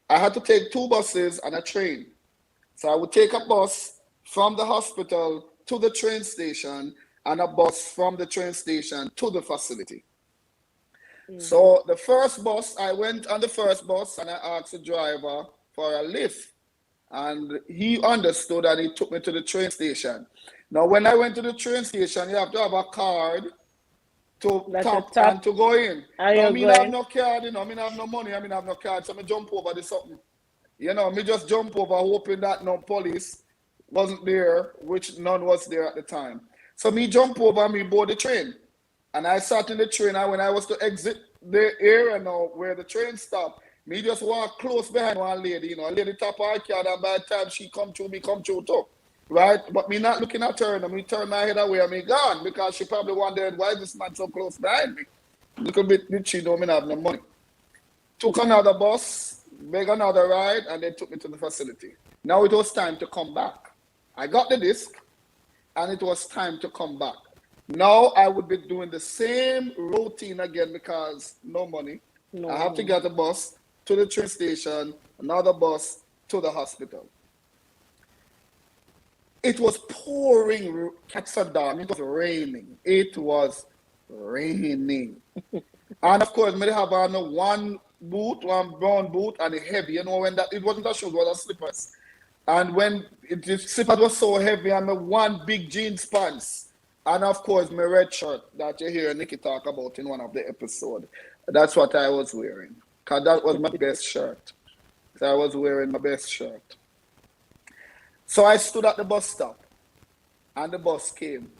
I had to take two buses and a train. So I would take a bus from the hospital to the train station and a bus from the train station to the facility. Mm-hmm. So the first bus, I went on the first bus and I asked the driver for a lift. And he understood and he took me to the train station. Now, when I went to the train station, you have to have a card to At the tap top, and to go in. are Now, you me not have going? no card, me not have no money, me not have no card, so me jump over the something. Me just jump over hoping that no police wasn't there, which none was there at the time. So me jump over, me board the train. And I sat in the train, and when I was to exit the area now where the train stopped, me just walk close behind one lady, a lady tap her card, and by the time she come through, me come through too. Right? But me not looking at her, and me turn my head away and me gone, because she probably wondered why this man so close behind me. Little bit did she know me not have no money. Took another bus, begged another ride, and they took me to the facility. Now it was time to come back. I got the disc, and it was time to come back. Now I would be doing the same routine again because no money. No I have to money. get a bus to the train station, another bus to the hospital. It was pouring cats and dogs. It was raining. It was raining. And of course, me have on one boot, one brown boot, and a heavy. You know, when that it wasn't a shoes, it was a slippers. And when the slippers was so heavy, and my one big jeans pants, and of course my red shirt that you hear Nikki talk about in one of the episode. That's what I was wearing, cause that was my best shirt. So I was wearing my best shirt. So I stood at the bus stop, and the bus came,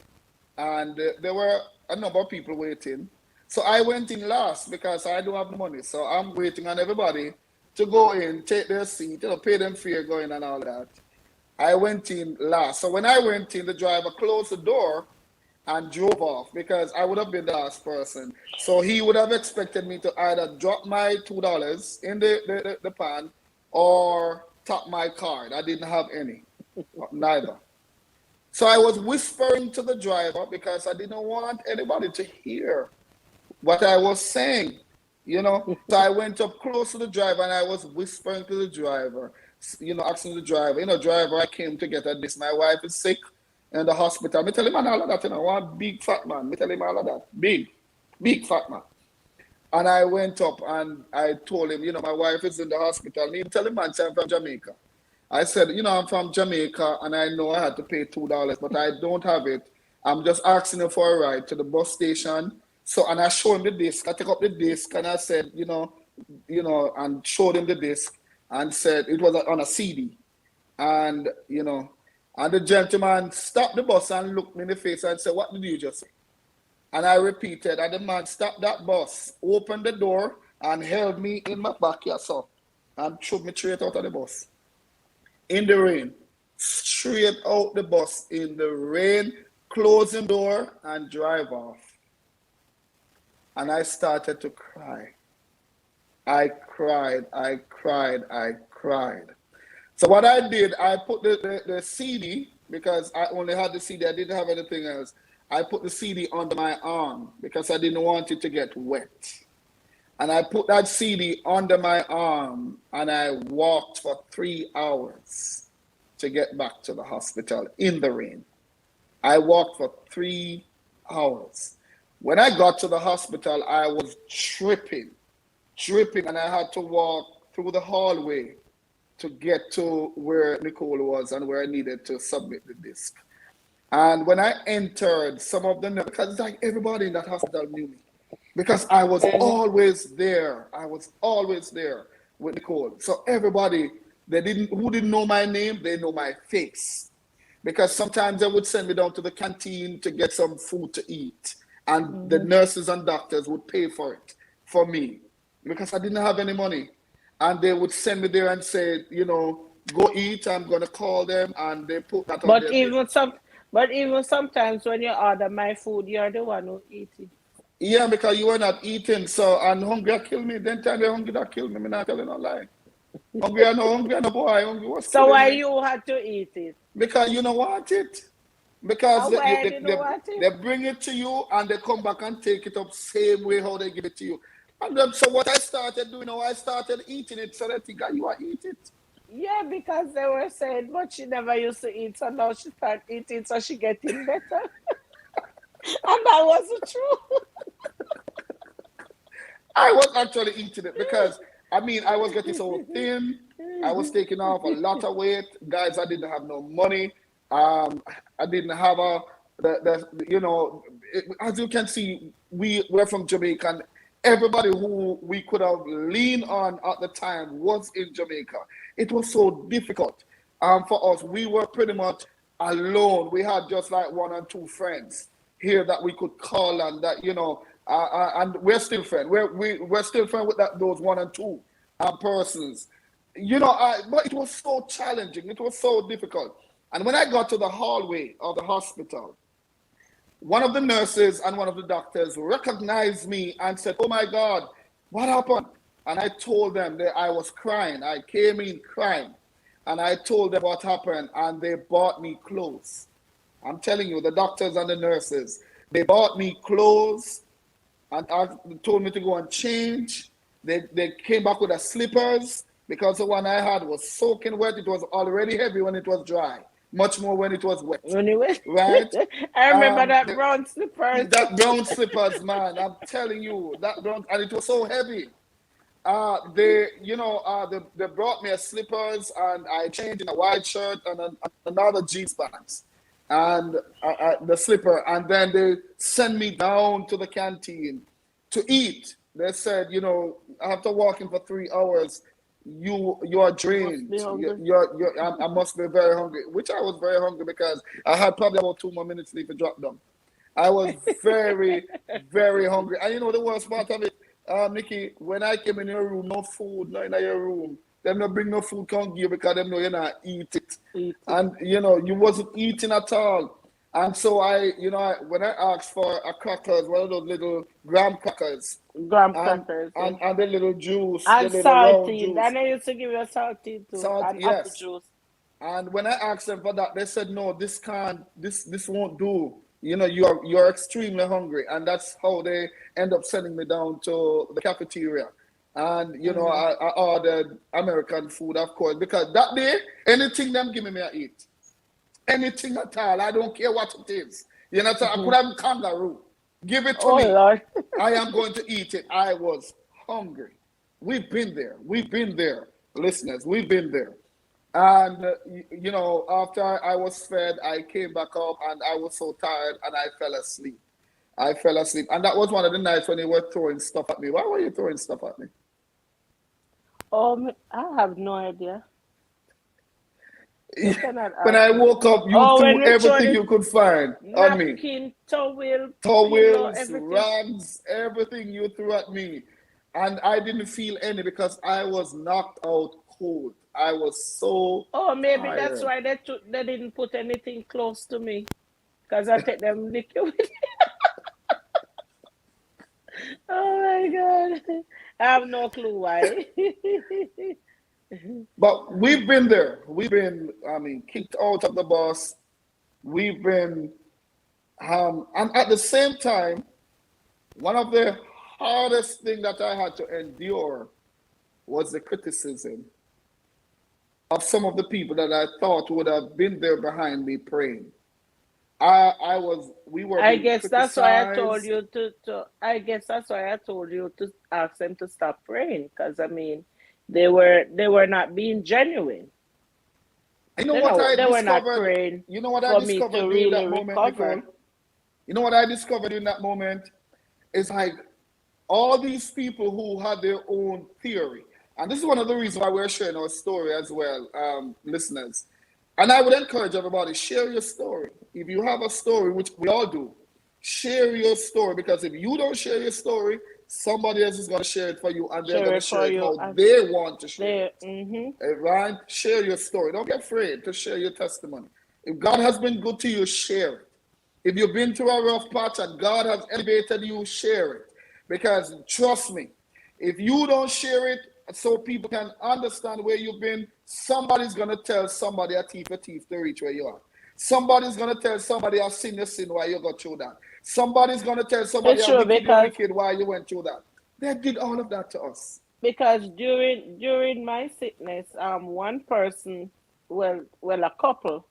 and there were a number of people waiting. So I went in last because I don't have the money. So I'm waiting on everybody to go in, take their seat, pay them fare, go in and all that. I went in last. So when I went in, the driver closed the door and drove off because I would have been the last person. So he would have expected me to either drop my $2 in the pan or tap my card. I didn't have any, neither. So I was whispering to the driver because I didn't want anybody to hear what I was saying, So I went up close to the driver and I was whispering to the driver, asking the driver, driver, I came to get this. My wife is sick in the hospital. Me tell him all of that, one big fat man. Me tell him all of that. Big fat man. And I went up and I told him, my wife is in the hospital. Me tell him, man, I'm from Jamaica. I said, I'm from Jamaica and I know I had to pay $2, but I don't have it. I'm just asking him for a ride to the bus station. So, and I showed him the disc. I took up the disc and I said, and showed him the disc and said it was on a CD. And, and the gentleman stopped the bus and looked me in the face and said, what did you just say? And I repeated, and the man stopped that bus, opened the door and held me in my backyard, so, and shoved me straight out of the bus. In the rain, straight out the bus in the rain, closing door and drive off. And I started to cry. I cried. So what I did, I put the CD, because I only had the CD, I didn't have anything else. I put the CD under my arm because I didn't want it to get wet. And I put that CD under my arm and I walked for 3 hours to get back to the hospital in the rain. I walked for 3 hours. When I got to the hospital, I was tripping, and I had to walk through the hallway to get to where Nicole was and where I needed to submit the disc. And when I entered, some of them, because it's like everybody in that hospital knew me, because I was always there. I was always there with Nicole. So everybody, who didn't know my name, they know my face. Because sometimes they would send me down to the canteen to get some food to eat. And the nurses and doctors would pay for it for me because I didn't have any money. And they would send me there and say, go eat. I'm going to call them. And they put that on their But even sometimes when you order my food, you're the one who eats it. Yeah, because you were not eating. So, and hunger kill me. Then tell me hungry that kill me. I'm not telling no lie. Hungry no boy. Hungry was so why you had to eat it? Because you don't want it. Because they bring it to you and they come back and take it up same way how they give it to you. And then, so what I started doing, I started eating it so that you are eat it. Yeah, because they were saying, but she never used to eat, so now she started eating, so she getting better. And that wasn't true. I was actually eating it because, I was getting so thin. I was taking off a lot of weight. Guys, I didn't have no money. I didn't have as you can see, we're from Jamaica, and everybody who we could have leaned on at the time was in Jamaica. It was so difficult for us. We were pretty much alone. We had just like 1 or 2 friends here that we could call and that, and we're still friends. We're still friends with those 1 or 2 persons. But it was so challenging. It was so difficult. And when I got to the hallway of the hospital, one of the nurses and one of the doctors recognized me and said, "Oh my God, what happened?" And I told them that I was crying. I came in crying. And I told them what happened, and they bought me clothes. I'm telling you, the doctors and the nurses, they bought me clothes and told me to go and change. They came back with the slippers because the one I had was soaking wet. It was already heavy when it was dry. much more when it was wet, Anyway, right? I remember that The, brown slippers. that brown slippers, man, I'm telling you, that brown, and it was so heavy. They brought me a slippers, and I changed in a white shirt and another jeans pants, and the slipper, and then they sent me down to the canteen to eat. They said, after walking for 3 hours, you are You must drained. be hungry. I must be very hungry, which I was very hungry because I had probably about 2 more minutes leave to drop down. I was very, very hungry. And you know the worst part of it, Nikki, when I came in your room, no food, no in your room. Them not bring no food come give you because them know you're not eat it. Eat it. And you wasn't eating at all. And so when I asked for a crackers, one of those little graham crackers, Graham and crackers, yeah. and the little juice, the And little round saltine. juice, And I used to give you a saltine too. salt, And apple yes. juice. And when I asked them for that, they said, "No, this can't. This won't do. You're extremely hungry," and that's how they end up sending me down to the cafeteria. And Mm-hmm. I ordered American food, of course, because that day anything them give me, I eat. Anything at all. I don't care what it is. So I could Mm-hmm. have kangaroo. Give it to Oh me. Lord. I am going to eat it. I was hungry. We've been there. We've been there, listeners. We've been there. And after I was fed, I came back up and I was so tired and I fell asleep. I fell asleep, and that was one of the nights when they were throwing stuff at me. Why were you throwing stuff at me? I have no idea. You cannot When ask I me. woke up, you Oh, when threw we throw everything the you could find on me. napkin, towel, pillow, Towels, everything. rags, everything you threw at me. And I didn't feel any because I was knocked out cold. I was so Oh, maybe that's tired. why they didn't put anything close to me. Because I take them liquid. Oh my God. I have no clue why. But we've been there. We've been, kicked out of the bus. We've been, and at the same time, one of the hardest thing that I had to endure was the criticism of some of the people that I thought would have been there behind me praying. We were I being guess that's why I told criticized. you I guess that's why I told you to ask them to stop praying. Because I mean, they were not being genuine. You know what I They were not discovered? praying You know what I for me to discovered during really that moment, recover. Nicole? You know what I discovered in that moment? It's like all these people who had their own theory. And this is one of the reasons why we're sharing our story as well, listeners. And I would encourage everybody, share your story. If you have a story, which we all do, share your story, because if you don't share your story, somebody else is going to share it for you, and they're Share going to it for share it you. how And they want to share they, it. mm-hmm. Right? Share your story. Don't be afraid to share your testimony. If God has been good to you, share it. If you've been through a rough patch and God has elevated you, share it. Because trust me, if you don't share it so people can understand where you've been, somebody's going to tell somebody a thief to reach where you are. Somebody's going to tell somebody a sin your sin why you got through that. Somebody's going to tell somebody It's a true wicked you because wicked why you went through that. They did all of that to us. during my sickness, one person, a couple,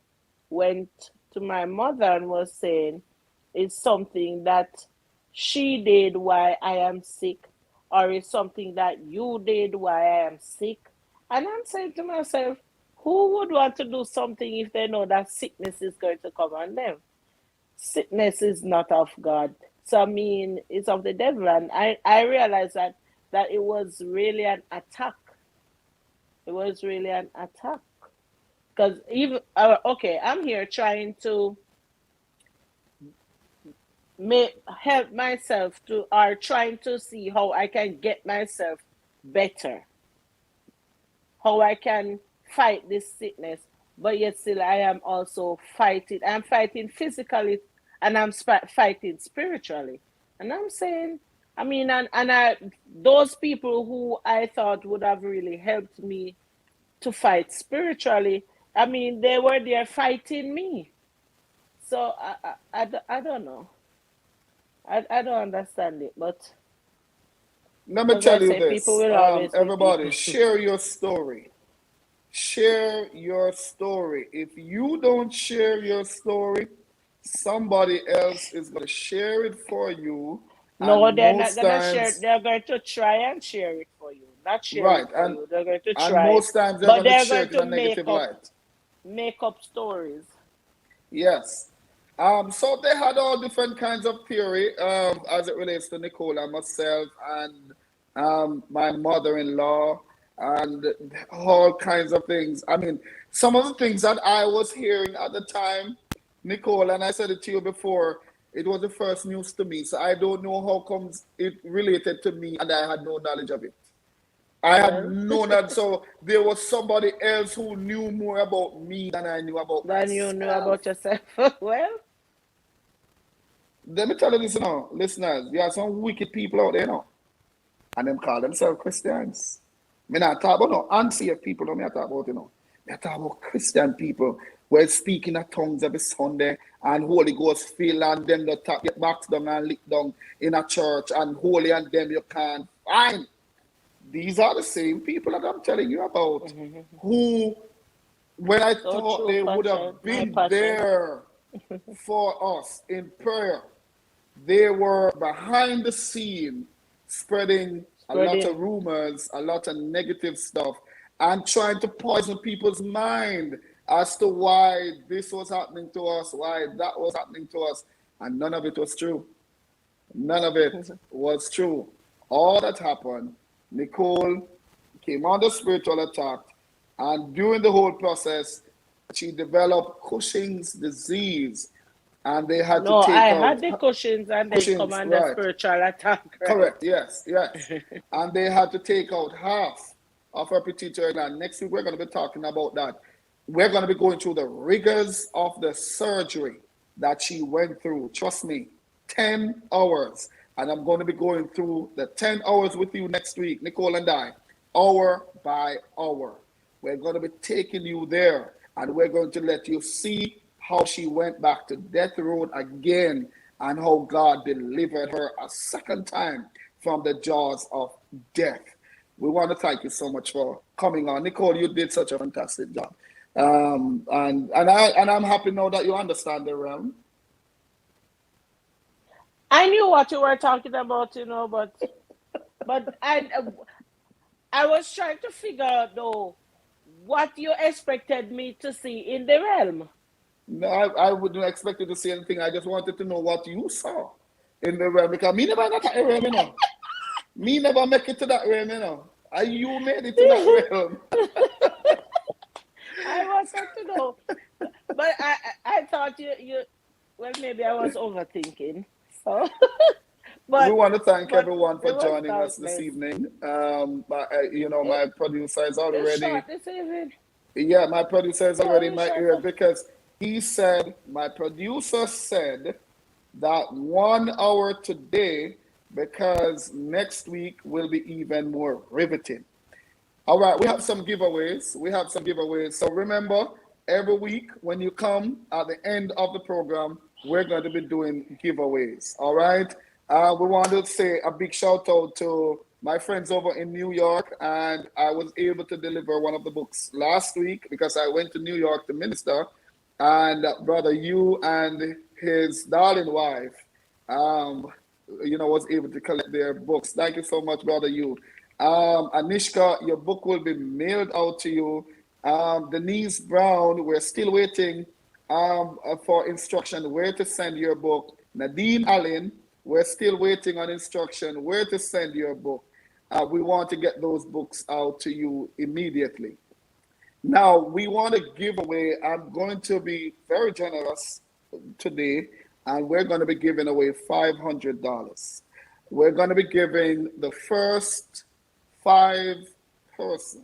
went to my mother and was saying it's something that she did why I am sick, or it's something that you did why I am sick. And I'm saying to myself, who would want to do something if they know that sickness is going to come on them? Sickness is not of God. So I mean, it's of the devil. And I realized that it was really an attack. It was really an attack. Because even okay, I'm here trying to help myself to, or trying to see how I can get myself better, how I can fight this sickness. But yet still I am also fighting. I'm fighting physically, and I'm fighting spiritually. And I'm saying, I mean, those people who I thought would have really helped me to fight spiritually, I mean, they were there fighting me. So I don't know. I don't understand it, but Let me as I tell you say, people this, will always be everybody, people. share your story. Share your story. If you don't share your story, somebody else is going to share it for you. No, And they're not most gonna share. times, They're going to try and share it for you, not share right, it for you. They're going to and try, most times they're but going to they're share going it in to a negative light. make up stories. Yes. So they had all different kinds of theory as it relates to Nicole and myself and my mother-in-law and all kinds of things. I mean, some of the things that I was hearing at the time, Nicole, and I said it to you before, it was the first news to me. So I don't know how comes it related to me and I had no knowledge of it. I had Well, no knowledge. So there was somebody else who knew more about me than I knew about then you know myself. about yourself. Well, Let me tell you this now, listeners. There are some wicked people out there now, and them call themselves Christians. Me not talk about no unsaved people, no, me not talk about, Me talk about Christian people who are speaking in tongues every Sunday and Holy Ghost filled and them that get back down and lick down in a church and holy and them you can't find. These are the same people that I'm telling you about who, when I so thought true, they would passion. have My been passion. there for us in prayer, they were behind the scene spreading a lot of Spreading. rumors, a lot of negative stuff, and trying to poison people's mind as to why this was happening to us, why that was happening to us. And none of it was true. None of it was true. All that happened, Nicole came under spiritual attack, and during the whole process, she developed Cushing's disease, and they had to No, take I out had the cushions and then come Cushing's, under right? spiritual attack, right? Correct. Yes, yes. And they had to take out half of her pituitary gland. Next week, we're going to be talking about that. We're going to be going through the rigors of the surgery that she went through. Trust me, 10 hours. And I'm going to be going through the 10 hours with you next week, Nicole and I, hour by hour. We're going to be taking you there and we're going to let you see how she went back to death road again and how God delivered her a second time from the jaws of death. We want to thank you so much for coming on. Nicole, you did such a fantastic job. I'm happy now that you understand the realm. I knew what you were talking about, but I was trying to figure out though what you expected me to see in the realm. No, I wouldn't expect you to say anything. I just wanted to know what you saw in the realm because me never got that realm, Me never make it to that realm. And you made it to that realm. I wanted to know, but I thought you well maybe I was overthinking. So, We but want to thank but everyone for it was joining us this nice. evening. It, My producer is it's already, short this evening. yeah, my producer is Yeah, already in it's my short. ear because my producer said that 1 hour today because next week will be even more riveting. All right, we have some giveaways. So remember, every week when you come at the end of the program, we're going to be doing giveaways. All right. We want to say a big shout out to my friends over in New York, and I was able to deliver one of the books last week because I went to New York to minister, and brother, you and his darling wife, um, was able to collect their books. Thank you so much, brother. You. Anishka, your book will be mailed out to you. Denise Brown, we're still waiting for instruction where to send your book. Nadine Allen, we're still waiting on instruction where to send your book. We want to get those books out to you immediately. Now, we want to give away, I'm going to be very generous today, and we're going to be giving away $500. We're going to be giving the first 5 person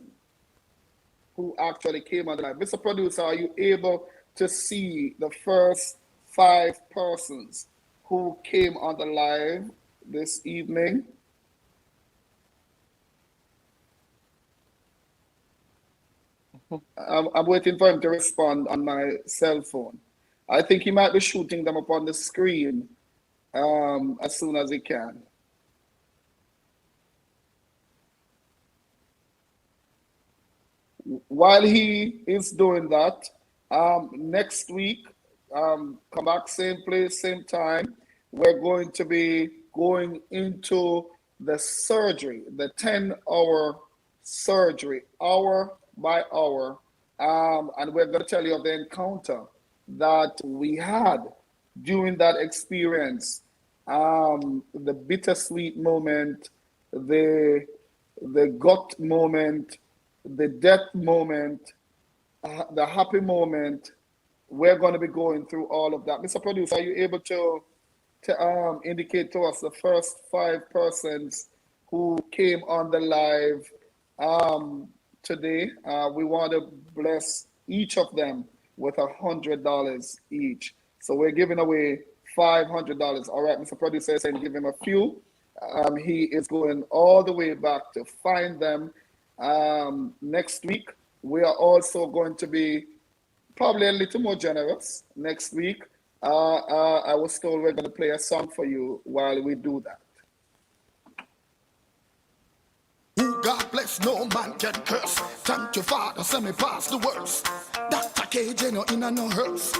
who actually came on the live. Mr. Producer, are you able to see the first 5 persons who came on the live this evening? I'm waiting for him to respond on my cell phone. I think he might be shooting them up on the screen as soon as he can. while he is doing that, next week, come back, same place, same time. We're going to be going into the surgery, the 10-hour surgery, hour by hour. And we're going to tell you of the encounter that we had during that experience, the bittersweet moment, the gut moment, the death moment, the happy moment. We're going to be going through all of that. Mr. Producer, are you able to indicate to us the first 5 persons who came on the live today? We want to bless each of them with $100 each. So we're giving away $500. All right, Mr. Producer is saying give him a few. He is going all the way back to find them next week. We are also going to be probably a little more generous next week. I was told we're going to play a song for you while we do that. Who God bless, no man can curse. Thank you, Father, send me past the worst. Dr. KJ, no in no hearse.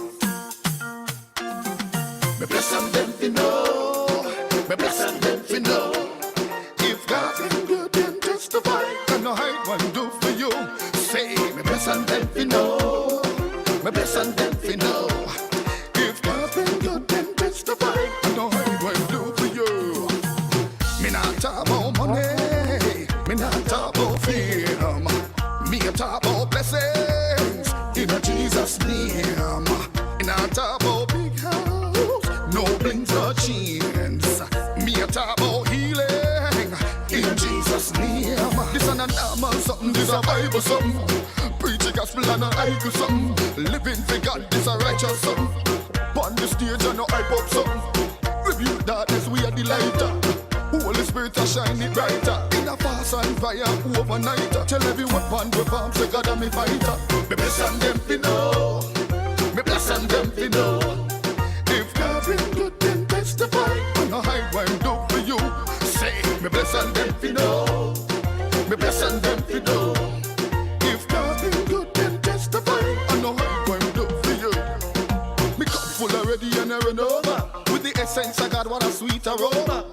Me bless them fi know. Me bless them fi know. If God been good, then testify. And no hide one do for you. Say, me bless them fi know. Me bless them fi know. If God been good, then testify. And no hide one do for you. Me not talk about money. Me not talk about freedom. Me a talk about blessings in a Jesus name. Me not talk about big house, no rings or chains. Me a talk about healing in Jesus name. This an normal something, this a Bible something. Preach the gospel and a idol something. Living for God, this a righteous something. On the stage and no hype up something. Rebuke darkness, we are the lighter. Holy Spirit a shine it brighter. In a fast and fire overnight. Tell every weapon we farm say God am me fighter. Me bless and them fi know. Me bless and them fi know. If God been good then testify. And no hide what him do for you. Say me bless and them fi know. Me bless and them fi know. If God been good then testify. And no hide what him do for you. Me cup full already and I run over. With the essence of God what a sweet aroma.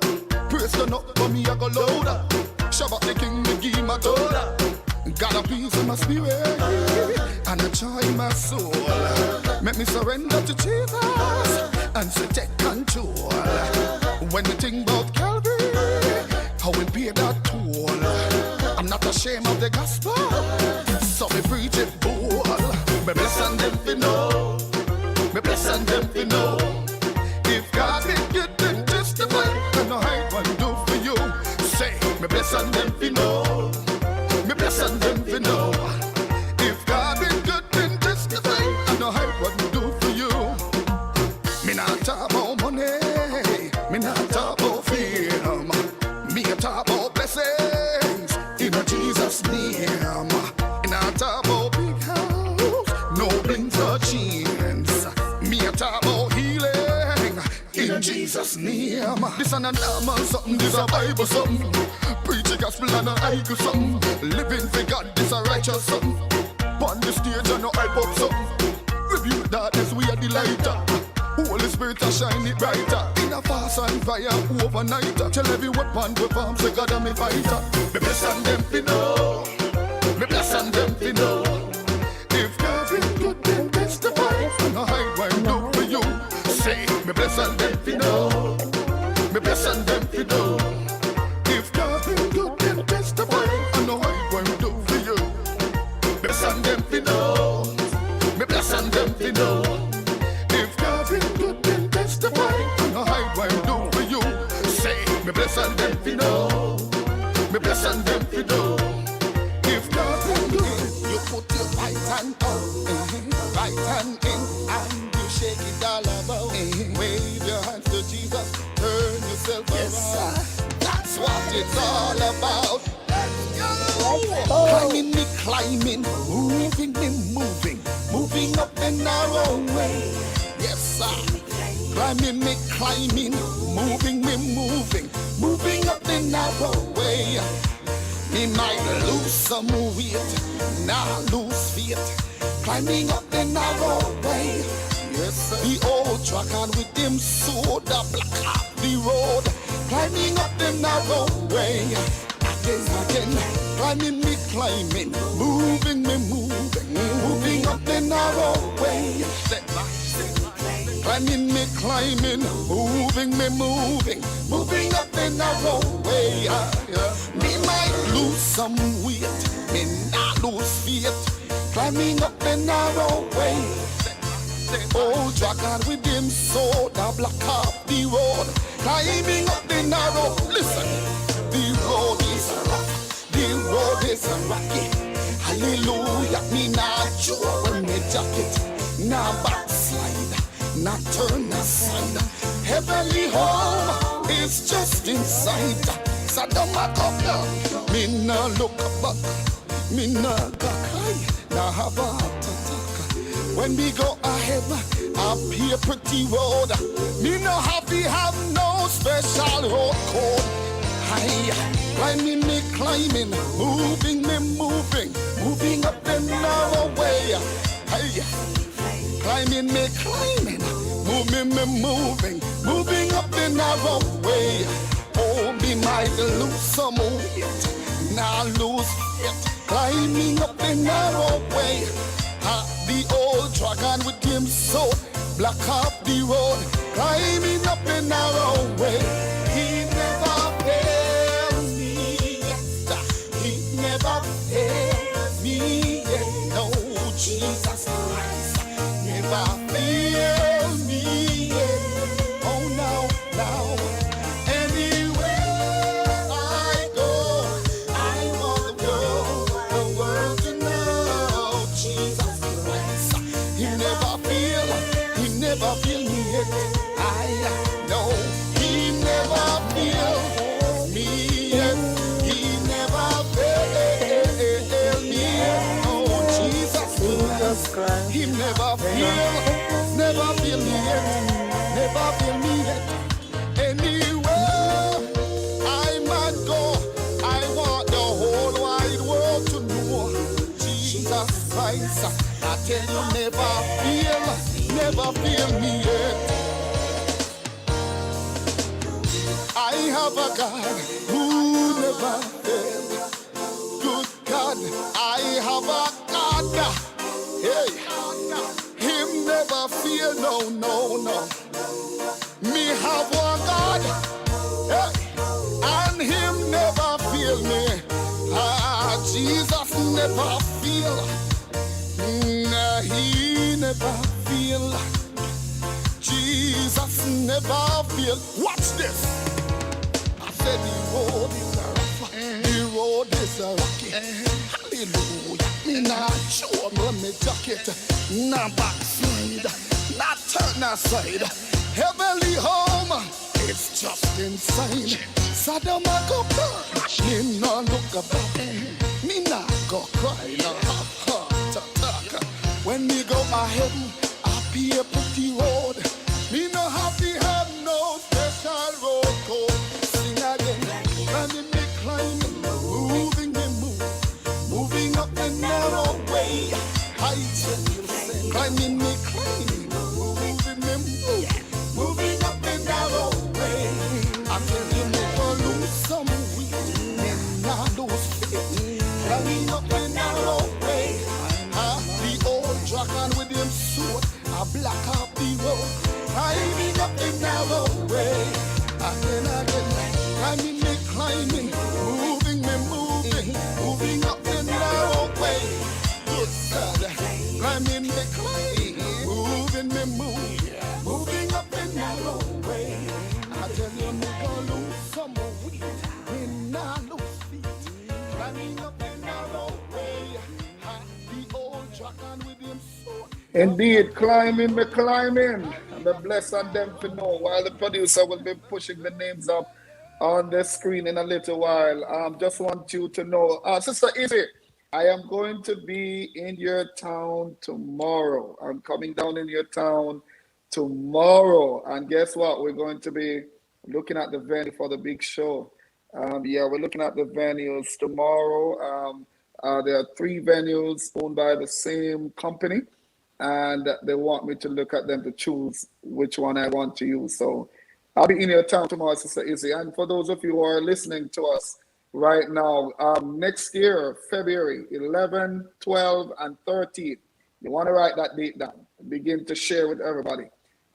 Praise turn up for me, I go louder. Shabbat the king, me give my daughter. Got a peace in my spirit and a joy in my soul. Make me surrender to Jesus and say take control. When we think about Calvary, how we pay that toll. I'm not ashamed of the gospel, so me preach it bold. Me bless and them fi know. Me bless and them fi know. If God been good, then testify. And no hide what do for you. Say, me bless and them fi know. Me bless and them fi know. If God been good, then testify. And no hide what do for you. Me not talk about money. Me not talk about freedom. Me a talk about blessings in a Jesus name. Me not talk about big house, no rings or chains. Me a talk about healing in Jesus' name. This an normal something, this a Bible something. Preach the gospel and a idol something. Living for God, this a righteous something. On the stage and no hype up something. Rebuke darkness, we are the lighter. Holy Spirit a shine it brighter. In a fast and fire overnight. Tell every weapon we farm say God am me fighter. Me bless and them fi know. Me bless and them fi know. If God been good then testify. And no hide what him do for you. Say, me bless and them fi know. Me bless and them fi know. If God been good then testify. And no hide what him do for you. Me bless and them fi know. Me bless and them fi know. If God been good then testify. And no hide what him do for you. Say, me bless and them fi know. Me bless and them fi know. If God been good, you put your right hand out, right hand in, and you shake it all about. Wave your hands to Jesus, turn yourself around. That's what it's all about. Climbing me climbing, moving me moving, moving up the narrow way. Yes sir. Climbing me climbing, moving me moving, moving up the narrow way. Me might lose some weight, now lose faith. Climbing up the narrow way. Yes, sir. The old trucker with them soda block up the road. Climbing up the narrow way. Again, climbing me climbing, moving me moving, moving up the narrow way. Step by step. Climbing me climbing, moving me moving, moving up the narrow way. Me might lose some weight, me not lose faith. Climbing up the narrow way. Old dragon with him soda block up the road. Climbing up the narrow. Listen, the road is rough, the road is rocky. Hallelujah, me not sure when me jacket. Now backslide, not turn aside. Heavenly home is just inside. Sadomaka, me no look back, me no go cry. Now have a attack. When we go ahead, up here pretty road. Me no happy have no special road code. Hi, climbing me climbing, moving me moving, moving up the narrow way. Hi, climbing me climbing, moving me moving, moving up the narrow way. Oh, me might lose some weight, now lose it. Climbing up the narrow way. The old dragon with him so block up the road. Climbing up the narrow way. He never fails me yet. He never fails me yet. No, Jesus Christ never fails me yet. Oh, now. Never feel me yet. I know he never feels me yet. He never failed me yet. Oh, Jesus Christ. He never feel me yet. Never feel me yet. Anywhere I might go, I want the whole wide world to know Jesus Christ. I tell you, never feel me yet. I have a God who never fails. Good God, I have a God. Hey, him never fail, no. Me have one God, hey, and him never fail me. Jesus never fail. He never feel. Jesus never feel. Watch this. I said the road is rough, the road is rocky. Hallelujah. Me not sure me jacket, not backslide, not turn aside. Heavenly home, it's just inside. Sadama go burn, me no look about, me not go cry, no heart attack. When me go ahead, I be a pretty road. Me no happy have no special road code. Sing again, climbing me climbing, moving me moving up the narrow way. I tell you, say, climbing me climbing, moving me moving up the narrow way. I tell you, never lose some weight, never lose faith. Climbing up the narrow way. The old dragon with him sword, I block up the road. Climbing up the narrow way. Again, climbing me climbing, moving me moving up the narrow way. Good God, climbing me climbing, moving me moving up the narrow way. I tell you, me gonna lose some weight, me not lose feet. Climbing up the narrow way. The old dragon with him sword. Indeed, climbing, me climbing. And the bless on them to know. While the producer will be pushing the names up on the screen in a little while. Just want you to know, Sister Izzy, I am going to be in your town tomorrow. I'm coming down in your town tomorrow. And guess what? We're going to be looking at the venue for the big show. Yeah, we're looking at the venues tomorrow. There are three venues owned by the same company, and they want me to look at them to choose which one I want to use. So I'll be in your town tomorrow, Sister Izzy. And for those of you who are listening to us right now, next year, February 11, 12, and 13, you want to write that date down. Begin to share with everybody.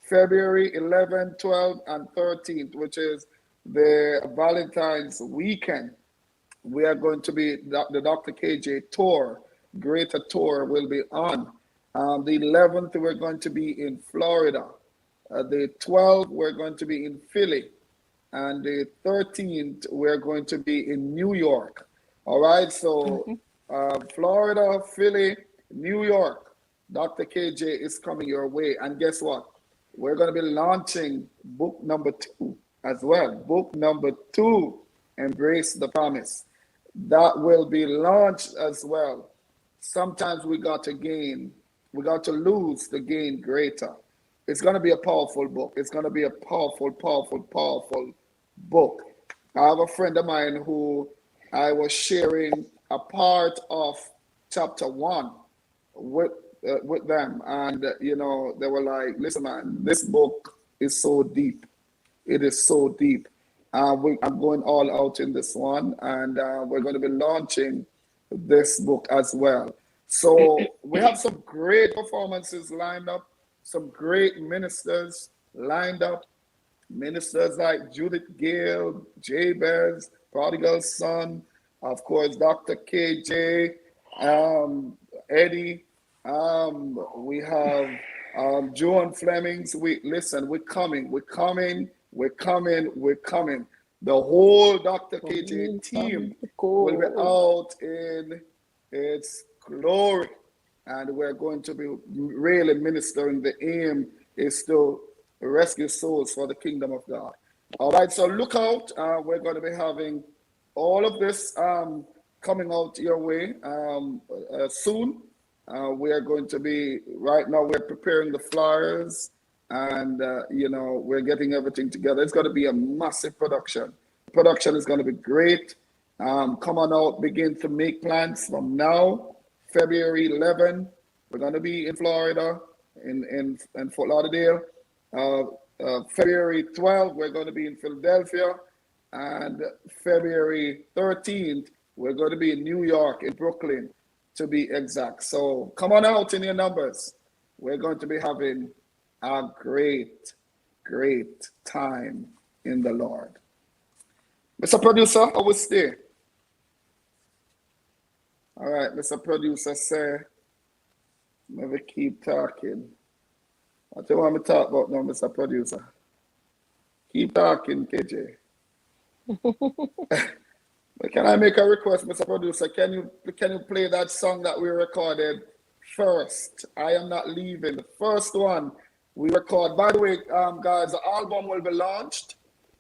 February 11, 12, and 13th, which is the Valentine's weekend. We are going to be, the Dr. KJ tour, Greater Tour will be on. The 11th, we're going to be in Florida. The 12th, we're going to be in Philly. And the 13th, we're going to be in New York. All right, so Florida, Philly, New York, Dr. KJ is coming your way. And guess what? We're going to be launching book number 2 as well. Book number 2, Embrace the Promise. That will be launched as well. Sometimes we got to lose to gain greater. It's going to be a powerful book. It's going to be a powerful, powerful, powerful book. I have a friend of mine who I was sharing a part of chapter 1 with them, and they were like, "Listen, man, this book is so deep. It is so deep. I'm going all out in this one, and we're going to be launching this book as well." So we have some great performances lined up, some great ministers lined up. Ministers like Judith Gale, Jabez, Prodigal Son, of course, Dr. KJ, Eddie. We have Joan Flemings. We're coming. The whole Dr. KJ team will be out in its glory, and we're going to be really ministering. The aim is to rescue souls for the kingdom of God. All right, so look out. We're going to be having all of this coming out your way soon. We are going to be, right now, we're preparing the flyers, and we're getting everything together. It's going to be a massive production. Production is going to be great. Come on out, begin to make plans from now. February 11, we're going to be in Florida, in Fort Lauderdale. February 12, we're going to be in Philadelphia, and February 13th, we're going to be in New York, in Brooklyn, to be exact. So come on out in your numbers. We're going to be having a great, great time in the Lord. Mr. Producer, I will stay. All right, Mr. Producer, say, maybe keep talking. What do you want me to talk about now, Mr. Producer? Keep talking, KJ. But can I make a request, Mr. Producer? Can you play that song that we recorded first? I Am Not Leaving. The first one we record. By the way, guys, the album will be launched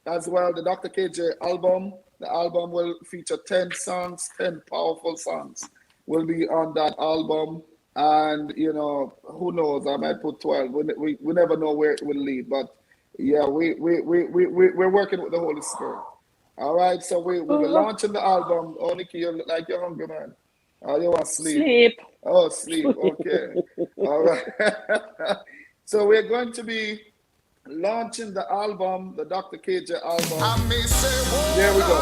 as well. The Dr. KJ album. The album will feature 10 songs, 10 powerful songs will be on that album. And, who knows, I might put 12. We never know where it will lead. But, yeah, we're working with the Holy Spirit. All right, so we'll be launching the album. Oh, Nikki, you look like you're hungry, man. Oh, you want to sleep? Sleep. Oh, sleep. Okay. All right. So we're going to be launching the album, the Dr. KJ album. I may say, whoa, There we go.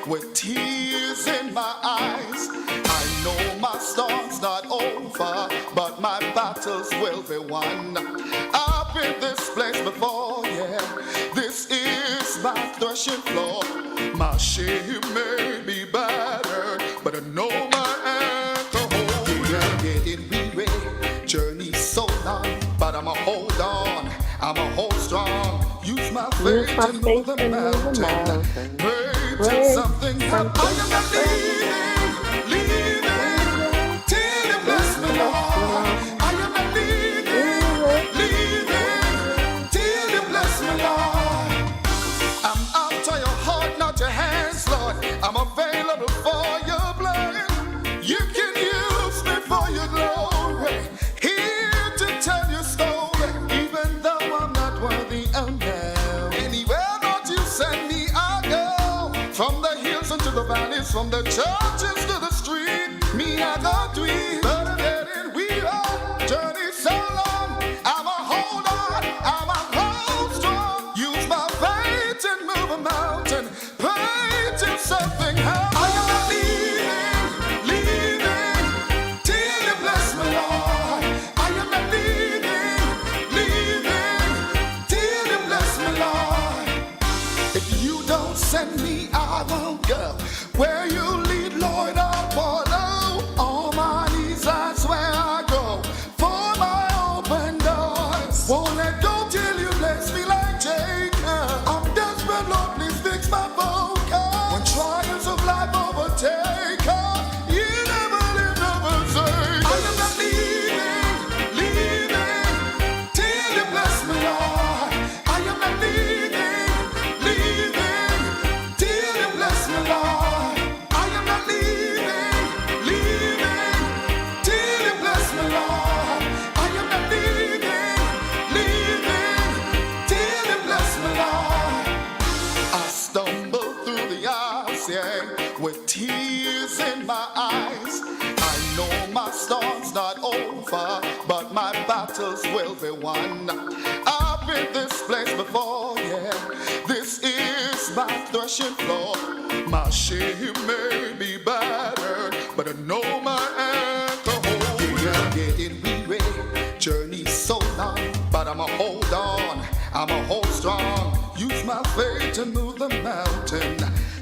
With tears in my eyes, I know my storm's not over, but my battles will be won. I've been this place before, yeah. This is my threshing floor. My shame may be battered, but I know my anchor holds. I'm getting weary, journey so long, but I'ma hold on, I'ma hold strong. Use my faith to move the mountain. Till something happens. I am not leaving till you bless me, Lord. I am not leaving friends from the churches to the street. Me, I got three, but I'm getting we are. Journey so long, I'ma hold on, I'ma hold strong. Use my faith and move a mountain. Pray till something happens. I am not leaving till you bless me, Lord. I am not leaving till you bless me, Lord. If you don't send me, I won't go. Where you lead, Lord, I'll follow. On my knees, that's where I go. For my open doors. Won't let go till you bless me like Jacob. I'm desperate, Lord, please fix my focus. When trials of life overtake us, you never leave, never forsake. I am not leaving till you bless me, Lord. I am not leaving till you bless me, Lord. I am not leaving till you bless me, Lord. I am not leaving till you bless me, Lord. I stumble through the aisles, yeah, with tears in my eyes. I know my storm's not over, but my battles will be won. I've been this place before, yeah. This is my threshing floor. My shame may be battered, but I know my anchor holds. Yeah, getting weary, journey so long, but I'ma hold on, I'ma hold strong. Use my faith to move the mountain.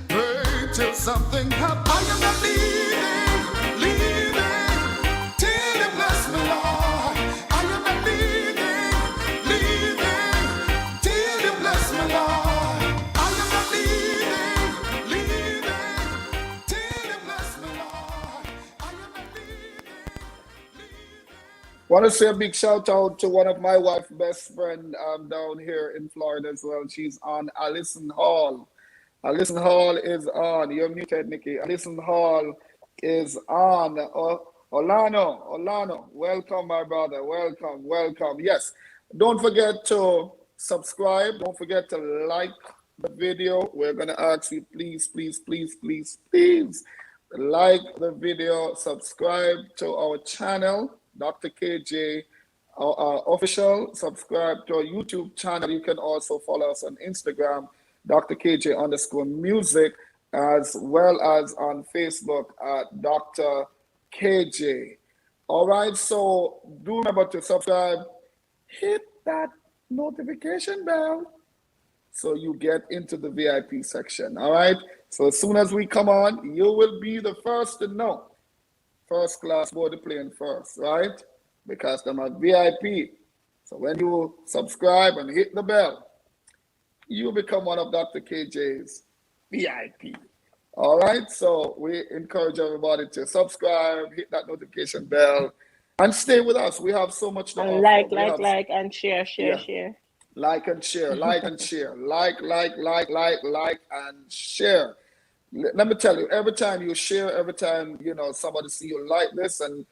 Pray till something happens. I am not leaving till you bless me, Lord. I am not leaving till you bless me, Lord. I am not leaving till you bless me, Lord. I am not Want to say a big shout out to one of my wife's best friend down here in Florida as well. She's on Allison Hall. Allison Hall is on. You're muted, Nikki. Allison Hall is on. Olano, welcome, my brother. Welcome. Yes, don't forget to subscribe. Don't forget to like the video. We're going to ask you, please, like the video, subscribe to our channel, Dr. KJ official. Subscribe to our YouTube channel. You can also follow us on Instagram, Dr. KJ_music, as well as on Facebook at Dr. KJ. All right, so do remember to subscribe, hit that notification bell so you get into the VIP section. All right, so as soon as we come on, you will be the first to know. First class board the plane first, right? Because I'm a VIP. So when you subscribe and hit the bell, you become one of Dr. KJ's VIP. All right, so we encourage everybody to subscribe, hit that notification bell, and stay with us. We have so much to And offer. like, and share. Like and share, like and share, like and share. Let me tell you, every time you share, every time somebody see you like this and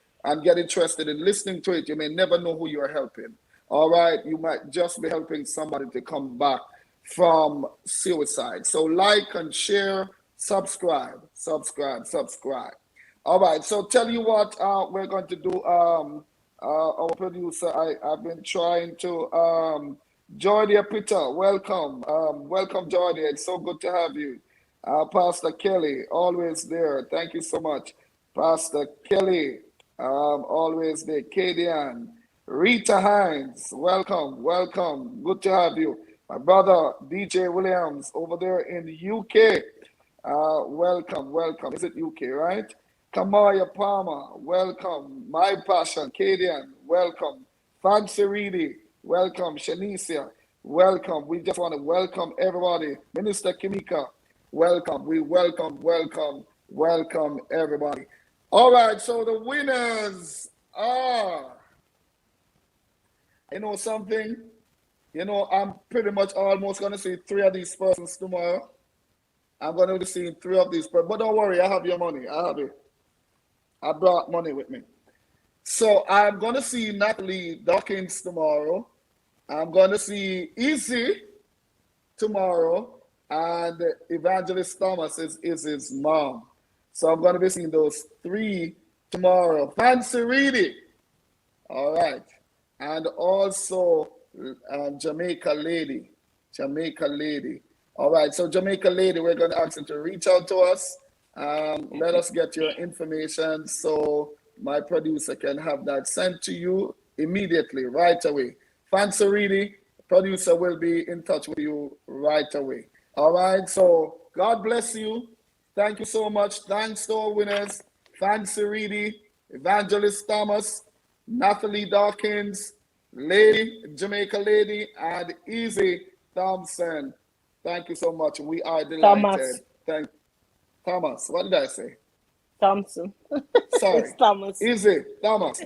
get interested in listening to it, you may never know who you are helping. All right, you might just be helping somebody to come back from suicide. So like and share, subscribe. All right, so tell you what we're going to do. Our producer, I've been trying to Jordi Peter, welcome, Jordi. It's so good to have you. Pastor Kelly, always there. Thank you so much, Pastor Kelly. Always there. Kadian, Rita Hines, welcome. Good to have you. My brother DJ Williams over there in the UK. Welcome. Is it UK, right? Kamaya Palmer, welcome. My Passion, Kadian, welcome. Fancy Reedy, welcome. Shanicia, welcome. We just want to welcome everybody. Minister Kimika, welcome. We welcome everybody. All right, so the winners are, something? I'm pretty much almost going to see 3 of these persons tomorrow. I'm going to be seeing 3 of these persons. But don't worry, I have your money. I have it. I brought money with me. So I'm going to see Natalie Dawkins tomorrow. I'm going to see Izzy tomorrow. And Evangelist Thomas is his mom. So I'm going to be seeing those 3 tomorrow. Fancy Reedy. All right. And also Jamaica Lady. Jamaica Lady. All right. So Jamaica Lady, we're going to ask them to reach out to us. Let us get your information so my producer can have that sent to you immediately, right away. Fancy Reedy, producer will be in touch with you right away. All right. So God bless you. Thank you so much. Thanks to our winners, Fancy Reedy, Evangelist Thomas, Nathalie Dawkins, Lady, Jamaica Lady, and Easy Thompson. Thank you so much. We are delighted. Thomas. Thomas, what did I say? Thompson. Sorry. It's Thomas. Easy Thomas.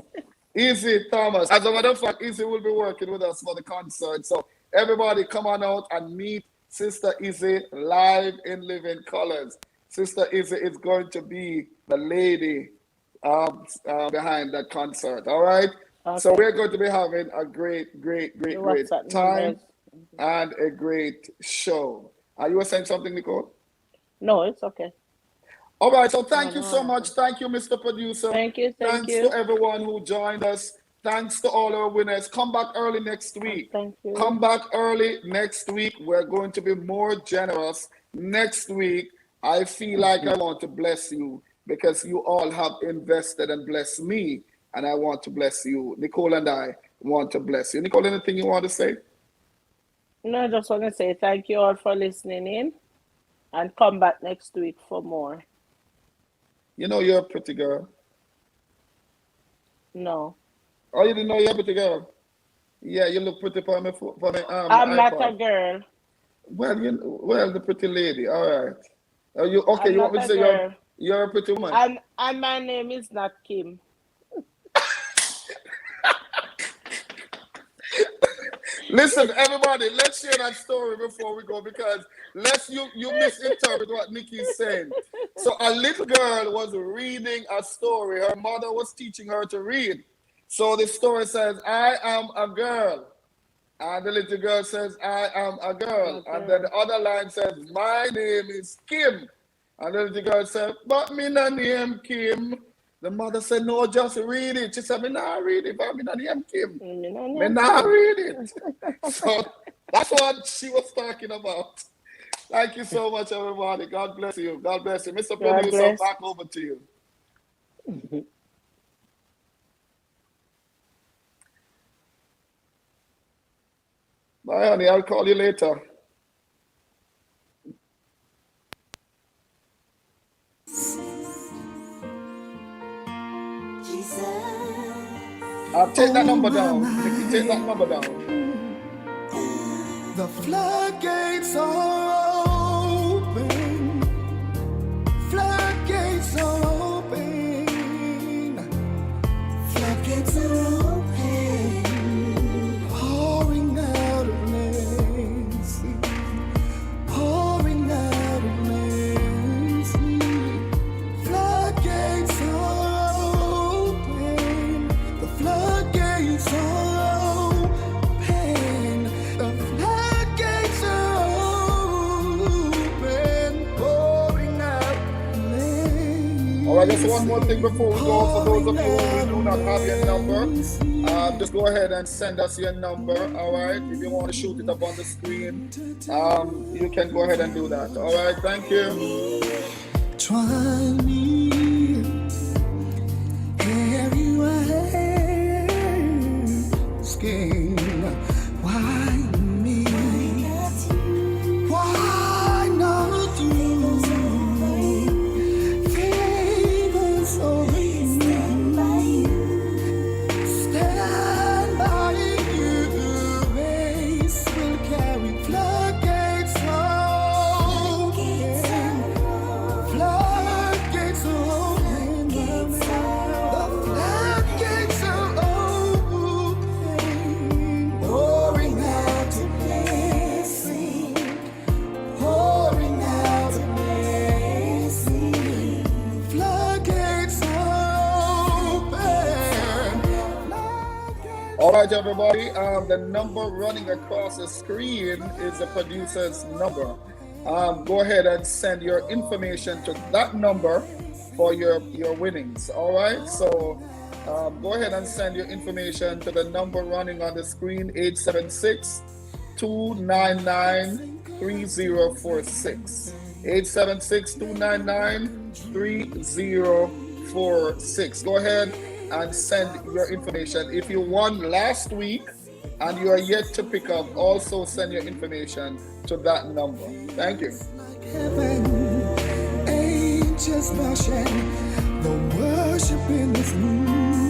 Easy Thomas. As a matter of fact, Easy will be working with us for the concert. So everybody come on out and meet Sister Easy live in living colors. Sister Izzy is going to be the lady behind that concert. All right. Okay. So we're going to be having a great time and a great show. You were saying something, Nicole? No, it's okay. All right. So thank you so much. Thank you, Mr. Producer. Thank you. Thanks to everyone who joined us. Thanks to all our winners. Come back early next week. Thank you. Come back early next week. We're going to be more generous next week. I feel like I want to bless you because you all have invested and blessed me, and I want to bless you. Nicole and I want to bless you. Nicole, anything you want to say? No, I just want to say thank you all for listening in, and come back next week for more. You know you're a pretty girl. No. Oh, you didn't know you're a pretty girl? Yeah, you look pretty for me. I'm not a girl. Well, the pretty lady. All right. You okay? You want me to say you're a pretty woman? And my name is not Kim. Listen, everybody, let's share that story before we go because you misinterpret what Nikki's saying. So a little girl was reading a story. Her mother was teaching her to read. So the story says, "I am a girl." And the little girl says, "I am a girl." Okay. And then the other line says, "My name is Kim." And the little girl said, "But me no name Kim." The mother said, "No, just read it." She said, "Me not read it, but me no name Kim. Me not read it." So that's what she was talking about. Thank you so much, everybody. God bless you. God bless you. Mr. Producer, back over to you. Bye, honey. I'll call you later. Take that number down. Nikki, take that number down. The floodgates are open. Floodgates are open. Floodgates are open. Pouring out of mercy. Pouring out of mercy. Floodgates are open. The floodgates are open. The floodgates are open. Pouring out mercy. All right, just one more thing before we go. For those of you who do not have your number, just go ahead and send us your number. All right, if you want to shoot it up on the screen, you can go ahead and do that. All right, thank you. Try me, everywhere, skin. Why me? Why not you? Favors only stand by you. Grace will carry floodgates open. Floodgates open. The floodgates are open. Pouring out a blessing. Pouring out a blessing. Floodgates are open. All right, everybody. The number running across the screen is the producer's number. Go ahead and send your information to that number, for your winnings. All right. So go ahead and send your information to the number running on the screen, 876 299 3046. 876 299 3046. Go ahead and send your information. If you won last week and you are yet to pick up, also send your information to that number. Thank you. Heaven, angels rushing, the worship in this room.